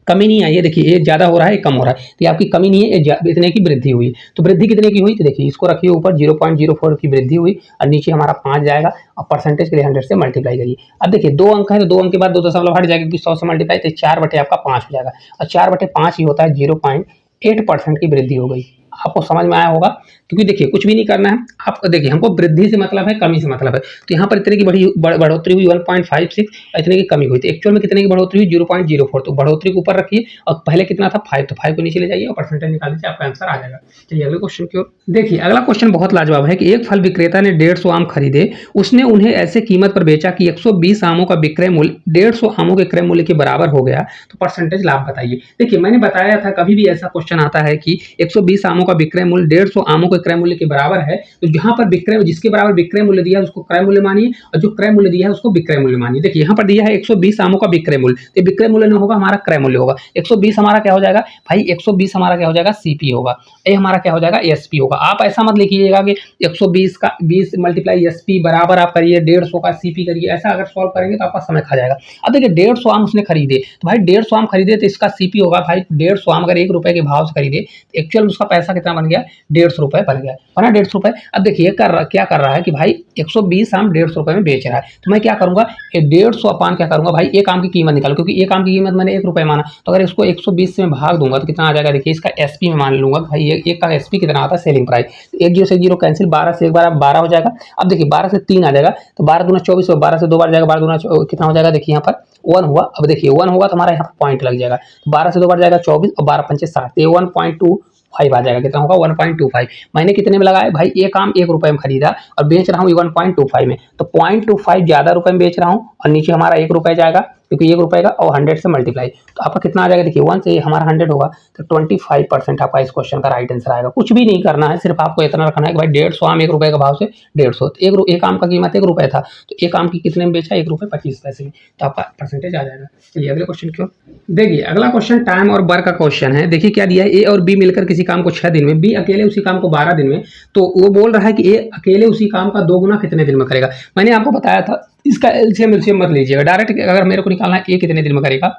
कमी नहीं आई है, देखिए ये ज़्यादा हो रहा है, ये कम हो रहा है, तो ये आपकी कमी नहीं है, ये इतने की वृद्धि हुई। तो वृद्धि कितने की हुई, तो देखिए इसको रखिए ऊपर 0.04 की वृद्धि हुई, और नीचे हमारा 5 जाएगा, और परसेंटेज के लिए 100 से मल्टीप्लाई करिए। अब देखिए 2 अंक है तो 2 अंक के बाद 2 दशमलव हट जाएगा, क्योंकि 100 से मल्टीप्लाई, तो 4/5 हो जाएगा, और 4/5 ही होता है, 0.8% की वृद्धि हो गई। आपको समझ में आया होगा, क्योंकि देखिए कुछ भी नहीं करना है आपको। देखिए हमको वृद्धि से मतलब है, कमी से मतलब है। तो यहाँ पर इतने की बढ़ोतरी हुई 1.56, इतने की कमी हुई। तो एक्चुअल में कितने की बढ़ोतरी हुई, 0.04। तो बढ़ोतरी को ऊपर रखिए, और पहले कितना था 5, तो 5 को नीचे ले जाइए और परसेंटेज निकाल लीजिए, आपका आंसर आ जाएगा। चलिए अगले क्वेश्चन की ओर। देखिए अगला क्वेश्चन बहुत लाजवाब है कि एक फल विक्रेता ने 150 आम खरीदे, उसने उन्हें ऐसे कीमत पर बेचा कि 120 आमों का विक्रय मूल्य 150 आमों के क्रय मूल्य के बराबर हो गया, तो परसेंटेज लाभ बताइए। देखिए मैंने बताया था, कभी भी ऐसा क्वेश्चन आता है कि 120 आमों का विक्रय मूल्य 150 आमों के क्रय मूल्य के बराबर है, तो जहां पर विक्रय, जिसके बराबर विक्रय मूल्य दिया है उसको क्रय मूल्य मानिए, और जो क्रय मूल्य दिया है उसको विक्रय मूल्य मानिए। देखिए यहाँ पर दिया है 120 आमों का विक्रय मूल्य, तो विक्रय मूल्य नहीं होगा, हमारा क्रय मूल्य होगा। 120 हमारा क्या हो जाएगा भाई, 120 हमारा क्या हो जाएगा, सीपी होगा, ए हमारा क्या हो जाएगा, एसपी होगा। आप ऐसा मत लिखिएगा कि 120 का 20 मल्टीप्लाई एसपी बराबर आप करिए 150 का सीपी करिए, ऐसा अगर सॉल्व करेंगे तो आपका समय खा जाएगा। अब देखिए 150 आम उसने खरीदे, तो भाई 150 आम खरीदे तो इसका सीपी होगा भाई 150 आम अगर 1 रुपए के भाव से खरीदे, तो एक्चुअल उसका पैसा कितना बन गया, 150 रुपये बन गया, बना 150 रुपये। अब देखिए क्या कर रहा है कि भाई 120 आम 150 रुपये में बेच रहा है, तो मैं क्या करूंगा, 150 अपान क्या करूंगा भाई, एक आम की कीमत निकालो, क्योंकि एक आम की कीमत मैंने 1 रुपये माना, तो अगर इसको 120 से मैं भाग दूंगा तो कितना आ जाएगा, देखिए इसका एसपी में मान लूंगा भाई, एक का एसपी कितना आता है, सेलिंग प्राइस, एक जीरो से जीरो कैंसिल, 12 से एक बार 12 हो जाएगा। अब देखिए 12 से 3 आ जाएगा, तो 12 दूना 24, 12 से 2 बार जाएगा, 12 दूना कितना हो जाएगा, देखिए यहाँ पर 1 हुआ। अब देखिए 1 होगा तो हमारा यहाँ पर पॉइंट लग जाएगा, 12 से 2 बार जाएगा 24 और 12 पंचे 60, ये 1.25 आ जाएगा, कितना होगा 1.25। मैंने कितने में लगाया भाई, एक आम 1 रुपये में खरीदा और बेच रहा हूँ 1.25 में, तो 0.25 ज्यादा रुपए में बेच रहा हूँ और नीचे हमारा 1 रुपये जाएगा, क्योंकि 1 रुपये का और 100 से मल्टीप्लाई, तो आपका कितना आ जाएगा, देखिए 1 से हमारा 100 होगा, तो 25% आपका इस क्वेश्चन का राइट आंसर आएगा। कुछ भी नहीं करना है, सिर्फ आपको इतना रखना है कि भाई 150 आम 1 रुपये का भाव से 150, एक आम का कीमत 1 रुपये था, तो एक आम की कितने में बेचा, 1 रुपये 25 पैसे में, तो आपका परसेंटेज आ जाएगा। चलिए अगले क्वेश्चन क्यों, देखिए अगला क्वेश्चन टाइम और वर्क का क्वेश्चन है। देखिए क्या दिया है, ए और बी मिलकर किसी काम को 6 दिन में, बी अकेले उसी काम को 12 दिन में, तो वो बोल रहा है कि ए अकेले उसी काम का 2 गुना कितने दिन में करेगा। मैंने आपको बताया था इसका एलसीएम मत लीजिएगा, डायरेक्ट अगर मेरे को निकालना है ए कितने दिन में करेगा,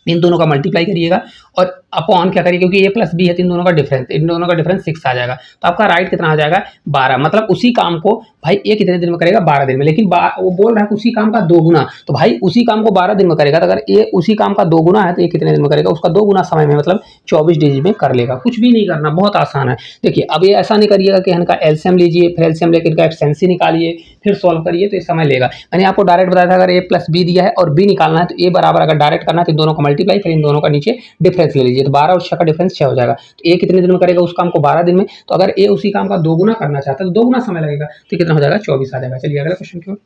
इन दोनों का मल्टीप्लाई करिएगा और अपॉन क्या करिए, क्योंकि ए प्लस बी है, इन दोनों का डिफरेंस 6 आ जाएगा, तो आपका राइट कितना आ जाएगा 12। मतलब उसी काम को भाई ए कितने दिन में करेगा, 12 दिन में, लेकिन वो बोल रहा है कि उसी काम का 2 गुना, तो भाई उसी काम को 12 दिन में करेगा, तो अगर ए उसी काम का 2 गुना है तो ये कितने दिन में करेगा, उसका 2 गुना समय में, मतलब 24 डेज में कर लेगा। कुछ भी नहीं करना, बहुत आसान है। देखिए अब ये ऐसा नहीं करिएगा कि इनका एलसीएम लीजिए, फिर एलसीएम लेकर इनका एफिशिएंसी निकालिए, फिर सॉल्व करिए, तो ये समय लेगा। मैंने आपको डायरेक्ट बताया था अगर ए प्लस बी दिया है और बी निकालना है, तो ए बराबर अगर डायरेक्ट करना है तो दोनों का मल्टीप्लाई, फिर इन दोनों का नीचे डिफरेंस ले लीजिए, तो 12 और 6 का डिफरेंस 6 हो जाएगा, तो ए कितने दिन में करेगा उस काम को, 12 दिन में, तो अगर ए उसी काम का 2 गुना करना चाहता है तो 2 गुना समय लगेगा, तो कितना हो जाएगा 24 आ जाएगा। चलिए अगला क्वेश्चन क्यों,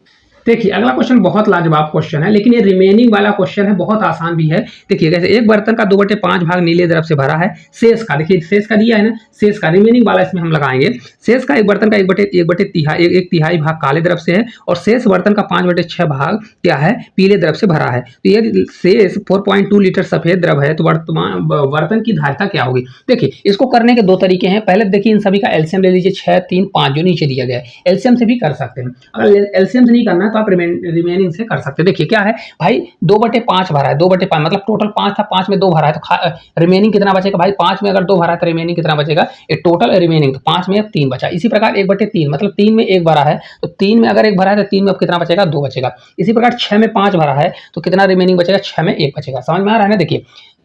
देखिए अगला क्वेश्चन बहुत लाजवाब क्वेश्चन है, लेकिन ये रिमेनिंग वाला क्वेश्चन है, बहुत आसान भी है। देखिए कैसे, एक बर्तन का 2/5 भाग नीले द्रव से भरा है, शेष का, देखिए शेष का दिया है ना, शेष का रिमेनिंग वाला इसमें हम लगाएंगे, शेष का एक बर्तन का एक तिहाई भाग काले द्रव से है और शेष बर्तन का 5/6 भाग क्या है, पीले द्रव से भरा है। तो ये शेष 4.2 लीटर सफेद द्रव है, तो बर्तन की धारिता क्या होगी। देखिए इसको करने के 2 तरीके हैं, पहले देखिए इन सभी का एलसीएम ले लीजिए, 6, 3, 5 जो नीचे दिया गया है, एलसीएम से भी कर सकते हैं, अगर एलसीएम से नहीं करना है तो आप रिमेनिंग से कर सकते हैं। देखिए क्या है भाई, 2/5 भरा है, 2/5 मतलब टोटल 5 था, 5 में 2 भरा है, तो रिमेनिंग कितना बचेगा भाई, 5 में अगर 2 भरा है तो रिमेनिंग कितना बचेगा, ये टोटल रिमेनिंग, तो 5 में अब 3 बचा। इसी प्रकार 1/3 मतलब 3 में 1 भरा है, तो 3 में अगर 1 भरा है तो 3 में अब कितना बचेगा, 2 बचेगा। इसी प्रकार 6 में 5 भरा है तो कितना रिमेनिंग बचेगा, 6 में 1 बचेगा। समझ में आ रहा है ना, देखिए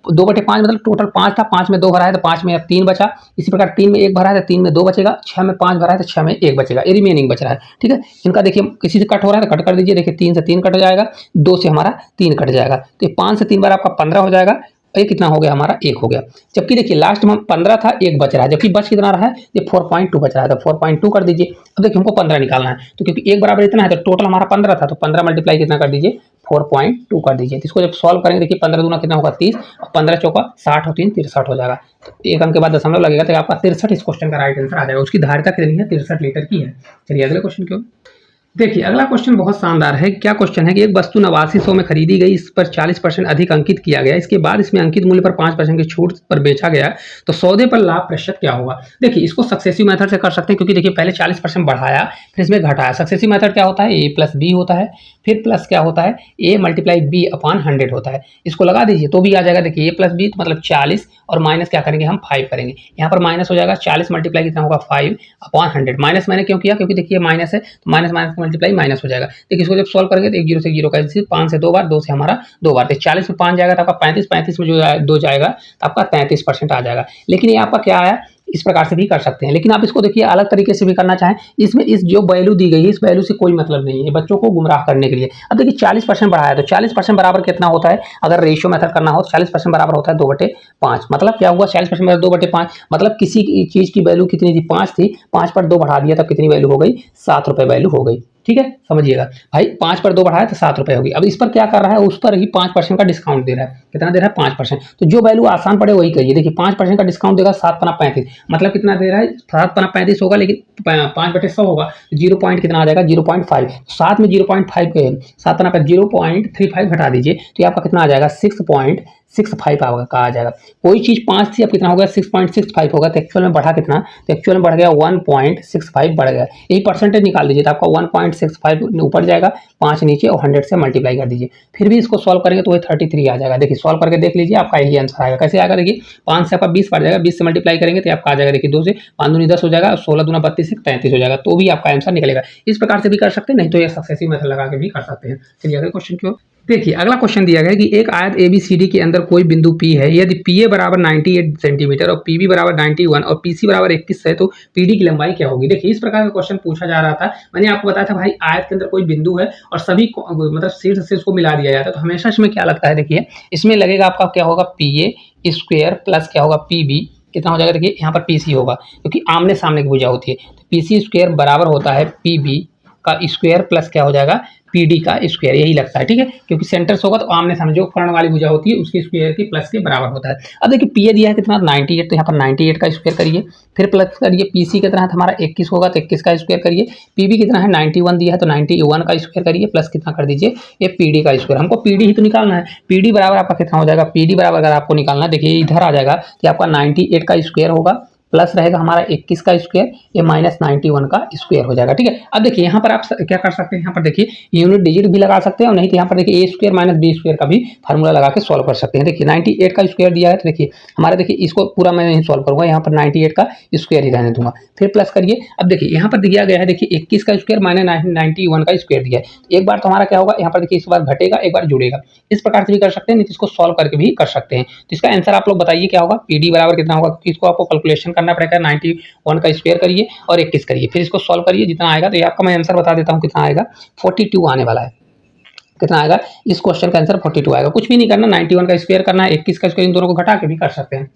2/5 मतलब टोटल 5 था, 5 में 2 भरा है तो 5 में अब 3 बचा। इसी प्रकार 3 में 1 भरा है तो 3 में 2 बचेगा, 6 में 5 भरा है तो 6 में 1 बचेगा, ये रिमेनिंग बच रहा है। ठीक है, इनका देखिए किसी से कट हो रहा है तो कट कर दीजिए, देखिए 3 से 3 कट जाएगा, 2 से हमारा 3 कट जाएगा, तो ये 5 से 3 बार आपका 15 हो जाएगा, ये कितना हो गया हमारा 1 हो गया। जबकि देखिए लास्ट में 15 था, 1 बच रहा है, जबकि बच कितना रहा है, ये 4.2 बच रहा है, तो 4.2 कर दीजिए। अब देखिए हमको 15 निकालना है, तो क्योंकि 1 बराबर इतना है तो टोटल हमारा 15 था, तो 15 मल्टीप्लाई कितना कर दीजिए, 4.2 कर दीजिए। तो इसको जब सॉल्व करेंगे देखिए 15 दूना कितना होगा 30, और 15 चौका 60 और 3 63 हो जाएगा, तो एक अंक के बाद दशमलव लगेगा, तो आपका 63 इस क्वेश्चन का राइट आंसर आ जाएगा। उसकी धारिता कितनी है, 63 लीटर की है। चलिए अगले क्वेश्चन क्यों, देखिए अगला क्वेश्चन बहुत शानदार है। क्या क्वेश्चन है कि एक वस्तु 8900 में खरीदी गई, इस पर 40% अधिक अंकित किया गया, इसके बाद इसमें अंकित मूल्य पर 5% की छूट पर बेचा गया, तो सौदे पर लाभ प्रतिशत क्या होगा। देखिए इसको सक्सेसिव मेथड से कर सकते हैं, क्योंकि देखिए पहले 40% बढ़ाया फिर इसमें घटाया। सक्सेसिव मेथड क्या होता है, ए प्लस बी होता है, फिर प्लस क्या होता है, ए मल्टीप्लाई बी अपॉन 100 होता है। इसको लगा दीजिए तो भी आ जाएगा, देखिए ए प्लस बी मतलब 40 और माइनस क्या करेंगे हम 5 करेंगे, यहाँ पर माइनस हो जाएगा, 40 मल्टीप्लाई कितना होगा 5 अपॉन 100। माइनस मैंने क्यों किया, क्योंकि देखिए माइनस है, तो माइनस माइनस मल्टीप्लाई माइनस हो जाएगा। देखिए इसको जब सॉल्व करेंगे तो 1 0 से 0 का 5 से 2 बार, 2 से हमारा 2 बार, तो 40 में 5 जाएगा तो आपका 35, 35 में जो 2 जाएगा तो आपका 33% आ जाएगा। लेकिन ये आपका क्या आया, इस प्रकार से भी कर सकते हैं, लेकिन आप इसको देखिए अलग तरीके से भी करना चाहें, इसमें इस जो वैल्यू दी गई है इस वैल्यू से कोई मतलब नहीं है, बच्चों को गुमराह करने के लिए। अब देखिए 40% बढ़ाया तो 40% बराबर कितना होता है, अगर रेशियो मेथड करना हो 40% बराबर होता है 2/5। मतलब क्या हुआ, 40% बराबर 2/5, मतलब किसी चीज की वैल्यू कितनी थी, 5 थी, 5 पर 2 बढ़ा दिया तब कितनी वैल्यू हो गई, 7 रुपये वैल्यू हो गई। ठीक है, समझिएगा भाई, 5 पर 2 बढ़ाया तो 7 रुपये होगी। अब इस पर क्या कर रहा है, उस पर ही 5% का डिस्काउंट दे रहा है, कितना दे रहा है 5%, तो जो वैल्यू आसान पड़े वही करिए। देखिए 5% का डिस्काउंट देगा, 7 पना 35, मतलब कितना दे रहा है, 7 पना 35 होगा, लेकिन 5/100 होगा, 0 पॉइंट कितना आ जाएगा 0.5, 7 में 0.5 के 7 पना 0.35 घटा दीजिए तो ये आपका कितना आ जाएगा 6.65 का आ जाएगा। कोई चीज़ 5 थी, अब कितना हो गया 6.65 होगा, तो एक्चुअल में बढ़ा कितना, तो एक्चुअल में बढ़ गया 1.65 बढ़ गया। यही परसेंटेज निकाल लीजिए तो आपका 1.65 ऊपर जाएगा, 5 नीचे और 100 से मल्टीप्लाई कर दीजिए, फिर भी इसको सॉल्व करेंगे तो वही 33 आ जाएगा। देखिए सॉल्व करके देख लीजिए, आपका यही आंसर आएगा। कैसे आएगा देखिए, 5 से आपका 20 बढ़ जाएगा, 20 से मल्टीप्लाई करेंगे तो आपका आ जाएगा देखिए 2 से 5 दूनी 10 हो जाएगा, 16 दूना 32 33 हो जाएगा, तो भी आपका आंसर निकलेगा। इस प्रकार से भी कर सकते हैं, नहीं तो ये सक्सेसिव मेथड लगा के भी कर सकते हैं। चलिए अगले क्वेश्चन की ओर देखिए। अगला क्वेश्चन दिया गया है कि एक आयत ABCD के अंदर कोई बिंदु P है, यदि PA बराबर 98 सेंटीमीटर और PB बराबर 91 और PC बराबर 21 है, तो PD की लंबाई क्या होगी। देखिए इस प्रकार का क्वेश्चन पूछा जा रहा था। मैंने आपको बताया था भाई आयत के अंदर कोई बिंदु है और सभी मतलब शीर्ष से उसको मिला दिया जाता है, तो हमेशा इसमें क्या लगता है, देखिए इसमें लगेगा आपका क्या होगा PA स्क्वायर प्लस क्या होगा PB, कितना हो जाएगा देखिए यहाँ पर PC होगा, क्योंकि आमने सामने की भुजा होती है, तो PC स्क्वायर बराबर होता है PB का स्क्वायर प्लस क्या हो जाएगा PD का स्क्वायर, यही लगता है। ठीक है, क्योंकि सेंटर्स होगा तो आमने सामने जो कर्ण वाली भुजा होती है उसके स्क्वायर के प्लस के बराबर होता है। अब देखिए PA दिया है कितना 98, तो यहाँ पर 98 का स्क्वायर करिए, फिर प्लस करिए PC कितना है हमारा 21 होगा तो 21 का स्क्वायर करिए, PB कितना है 91 दिया है तो 91 का स्क्वायर करिए, प्लस कितना कर दीजिए ये PD का स्क्वायर। हमको PD ही तो निकालना है, PD बराबर आपका कितना हो जाएगा, PD बराबर अगर आपको निकालना है देखिए इधर आ जाएगा कि आपका 98 का स्क्वायर होगा प्लस रहेगा हमारा 21 का स्क्वायर, ये माइनस 91 का स्क्वायर हो जाएगा। ठीक है, अब देखिए यहाँ पर आप क्या कर सकते हैं, यहाँ पर देखिए यूनिट डिजिट भी लगा सकते हैं और नहीं तो यहाँ पर देखिए A square minus B square का भी फार्मूला लगा के सॉल्व कर सकते हैं। देखिए 98 का स्क्वायर दिया है तो देखिए हमारा देखिए इसको पूरा मैं नहीं सॉल्व करूंगा, यहाँ पर 98 का स्क्वायर ही रहने दूंगा, फिर प्लस करिए। अब देखिए यहाँ पर दिया गया है देखिए 21 का स्क्वायर माइनस 91 का स्क्वायर दिया है, तो एक बार तो हमारा क्या होगा यहाँ पर देखिए इस बार घटेगा एक बार जुड़ेगा, इस प्रकार से भी कर सकते हैं, नहीं तो इसको सॉल्व करके भी कर सकते हैं। तो इसका आंसर आप लोग बताइए क्या होगा, PD बराबर कितना होगा, क्योंकि इसको आपको कैलकुलेशन करना पड़ेगा। 91 का स्क्वायर करिए और 21 करिए, फिर इसको सॉल्व करिए, जितना आएगा तो ये आपका मैं आंसर बता देता हूँ कितना आएगा, 42 आने वाला है। कितना आएगा इस क्वेश्चन का आंसर 42 आएगा। कुछ भी नहीं करना, 91 का स्क्वायर करना है, 21 का स्क्वायर, इन दोनों को घटा के भी कर सकते हैं।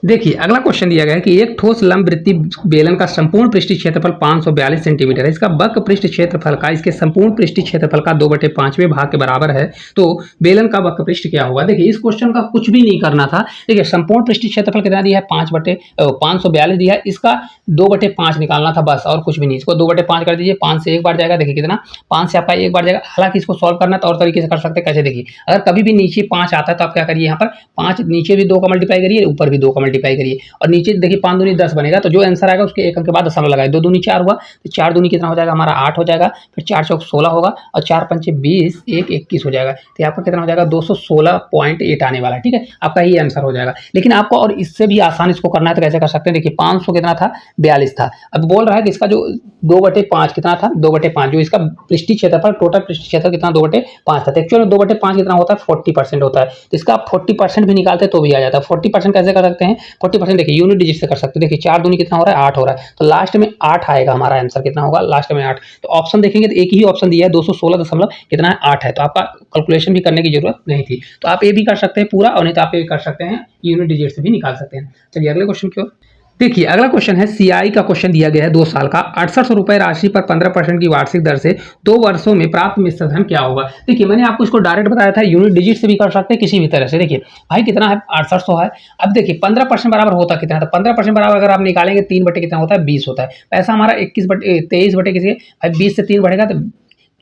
देखिए अगला क्वेश्चन दिया गया है कि एक ठोस लंबवृत्तीय बेलन का संपूर्ण पृष्ठीय क्षेत्रफल 542 सेंटीमीटर है, इसका वक्र पृष्ठ क्षेत्रफल का इसके संपूर्ण पृष्ठीय क्षेत्रफल का 2/5वें भाग के बराबर है, तो बेलन का वक्र पृष्ठ क्या होगा। देखिए इस क्वेश्चन का कुछ भी नहीं करना था। देखिए संपूर्ण पृष्ठीय क्षेत्रफल कितना दिया है 542 दिया है, इसका 2/5 निकालना था बस, और कुछ भी नहीं। इसको 2/5 कर दीजिए, 5 से एक बार जाएगा, देखिए कितना 5 से आपका एक बार जाएगा। हालांकि इसको सॉल्व करना तो और तरीके से कर सकते हैं, कैसे देखिए अगर कभी भी नीचे 5 आता है तो आप क्या करिए, यहाँ पर 5 नीचे भी 2 का मल्टीप्लाई करिए, ऊपर भी 2 का मल्टीप्लाई करिए, और नीचे देखिए 5 दूनी 10 बनेगा, तो जो आंसर आएगा उसके एक अंक के बाद दशमलव लगाए, 2 दूनी 4 हुआ तो 4 दूनी कितना हो जाएगा हमारा 8 हो जाएगा, फिर 4 चौक 16 होगा और 4 पंचे 20, 1 21 हो जाएगा, तो आपका कितना हो जाएगा 216.8 आने वाला है। ठीक है, आपका ये आंसर हो जाएगा। लेकिन आपको और इससे भी आसान इसको करना है तो कैसे कर सकते हैं, देखिए 500 कितना था 42 था, अब बोल रहा है कि इसका जो 2/5 कितना था 2/5, जो इसका पृष्ठीय क्षेत्रफल टोटल पृष्ठीय क्षेत्रफल कितना 2/5 था, तो एक्चुअली 2/5 कितना होता है 40% होता है, तो इसका आप 40% भी निकालते तो भी आ जाता है। 40% कैसे कर सकते हैं, 40% देखिए यूनिट डिजिट से कर सकते हैं। देखिए 4 दूनी कितना हो रहा है 8 हो रहा है, तो लास्ट में 8 आएगा, हमारा आंसर कितना होगा लास्ट में 8। तो ऑप्शन देखेंगे तो एक ही ऑप्शन दिया है 216 दशमलव कितना है 8 है, तो आपका कैलकुलेशन भी करने की जरूरत नहीं थी। तो आप ये भी कर सकते हैं पूरा, और नहीं तो आप ये कर सकते हैं यूनिट डिजिट से भी निकाल सकते हैं। चलिए अगले क्वेश्चन की ओर देखिए। अगला क्वेश्चन है CI का क्वेश्चन दिया गया है 2 साल का 6800 रुपए राशि पर 15% की वार्षिक दर से 2 वर्षों में प्राप्त मिश्र धन क्या होगा। देखिए मैंने आपको इसको डायरेक्ट बताया था, यूनिट डिजिट से भी कर सकते हैं किसी भी तरह से। देखिए भाई कितना है 6800 है, अब देखिए 15% बराबर होता कितना है, तो 15% बराबर अगर आप निकालेंगे 3 बटे कितना होता है 20 होता है, पैसा हमारा 23 बटे किसी भाई 20 से 3 बढ़ेगा तो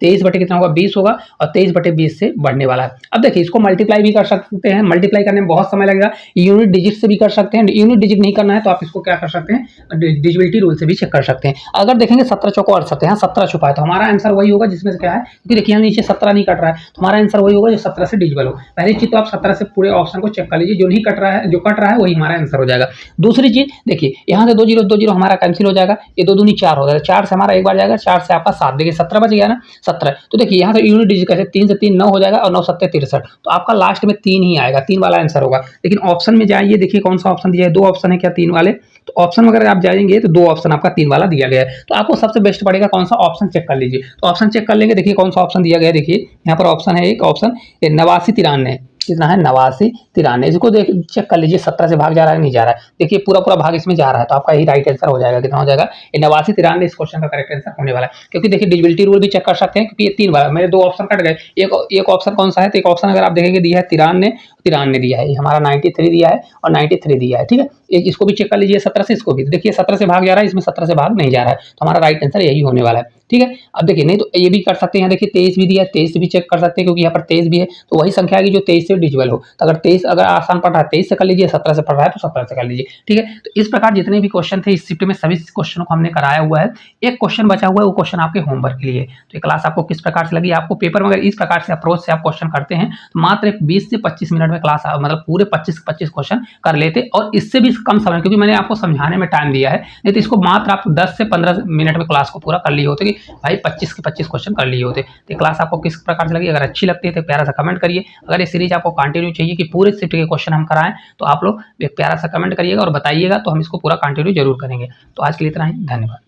23 बटे कितना होगा 20 होगा, और 23 बटे 20 से बढ़ने वाला है। अब देखिए इसको मल्टीप्लाई भी कर सकते हैं, मल्टीप्लाई करने में बहुत समय लगेगा, यूनिट डिजिट से भी कर सकते हैं। यूनिट डिजिट नहीं करना है तो आप इसको क्या कर सकते हैं डिजिबिलिटी रूल से भी चेक कर सकते हैं। अगर देखेंगे 17 चौको 68, यहाँ 17 छुपा है तो हमारा आंसर वही होगा जिसमें से क्या है, क्योंकि देखिए यहाँ नीचे 17 नहीं कट रहा है, तो हमारा आंसर वही होगा जो 17 से डिजिबल हो। पहली चीज तो आप 17 से पूरे ऑप्शन को चेक कर लीजिए, जो नहीं कट रहा है, जो कट रहा है वही हमारा आंसर हो जाएगा। दूसरी चीज देखिए यहाँ से 2 0 हमारा कैंसिल हो जाएगा, ये 2 दूनी 4 हो जाएगा, 4 से हमारा एक बार जाएगा, 4 से आपका 7, देखिए 17 बच गया ना 17। तो देखिए यहाँ से यूनिट डिजिट कैसे 3 से 3 9 हो जाएगा, और 9 7 63, तो आपका लास्ट में 3 ही आएगा, 3 वाला आंसर होगा। लेकिन ऑप्शन में जाइए, देखिए कौन सा ऑप्शन दिया है, 2 ऑप्शन है क्या 3 वाले, तो ऑप्शन में अगर आप जाएंगे तो 2 ऑप्शन आपका 3 वाला दिया गया है, तो आपको सबसे बेस्ट पड़ेगा कौन सा ऑप्शन चेक कर लीजिए। तो ऑप्शन चेक कर लेंगे, देखिए कौन सा ऑप्शन दिया गया है, देखिए यहाँ पर ऑप्शन है एक ऑप्शन 89 93, कितना है 89 93, इसको देख चेक कर लीजिए 17 से भाग जा रहा है नहीं जा रहा है, देखिए पूरा पूरा भाग इसमें जा रहा है, तो आपका यही राइट आंसर हो जाएगा। कितना हो जाएगा 89 93 इस क्वेश्चन का करेक्ट आंसर होने वाला है। क्योंकि देखिए डिजिबिलिटी रूल भी चेक कर सकते हैं, क्योंकि ये 3 बार मेरे 2 ऑप्शन कट गए, एक ऑप्शन कौन सा है, तो एक ऑप्शन अगर आप देखेंगे दिया है 93 दिया है, हमारा 93 दिया है और 93 दिया है। ठीक है, एक इसको भी चेक कर लीजिए 17 से, इसको भी देखिए 17 से भाग जा रहा है, इसमें 17 से भाग नहीं जा रहा है, तो हमारा राइट आंसर यही होने वाला है। ठीक है। अब देखिए नहीं तो ये भी कर सकते हैं, यहाँ देखिए 23 भी दिया है, 23 से भी चेक कर सकते हैं क्योंकि यहाँ पर 23 भी है, तो वही संख्या आएगी जो 23 से डिविजिबल हो। तो अगर 23 अगर आसान पड़ रहा है 23 से कर लीजिए, 17 से पड़ रहा है तो 17 से कर लीजिए, ठीक है। तो इस प्रकार जितने भी क्वेश्चन थे इस शिफ्ट में सभी क्वेश्चनों को हमने कराया हुआ है। एक क्वेश्चन बचा हुआ है, वो क्वेश्चन आपके होमवर्क के लिए। तो ये क्लास आपको किस प्रकार से लगी, आपको पेपर में अगर इस प्रकार से अप्रोच से आप क्वेश्चन करते हैं तो मात्र 20 से 25 मिनट में क्लास मतलब पूरे 25 क्वेश्चन कर लेते, और इससे भी कम समय, क्योंकि मैंने आपको समझाने में टाइम दिया है, नहीं तो इसको मात्र आप 10 से 15 मिनट में क्लास को पूरा कर लिए होते कि भाई 25 के 25 क्वेश्चन कर लिए होते। तो क्लास आपको किस प्रकार से लगी, अगर अच्छी लगती है तो प्यारा सा कमेंट करिए। अगर ये सीरीज आपको कंटिन्यू चाहिए कि पूरे शिफ्ट के क्वेश्चन हम कराएं तो आप लोग एक प्यारा सा कमेंट करिएगा और बताइएगा, तो हम इसको पूरा कंटिन्यू जरूर करेंगे। तो आज के लिए इतना ही, धन्यवाद।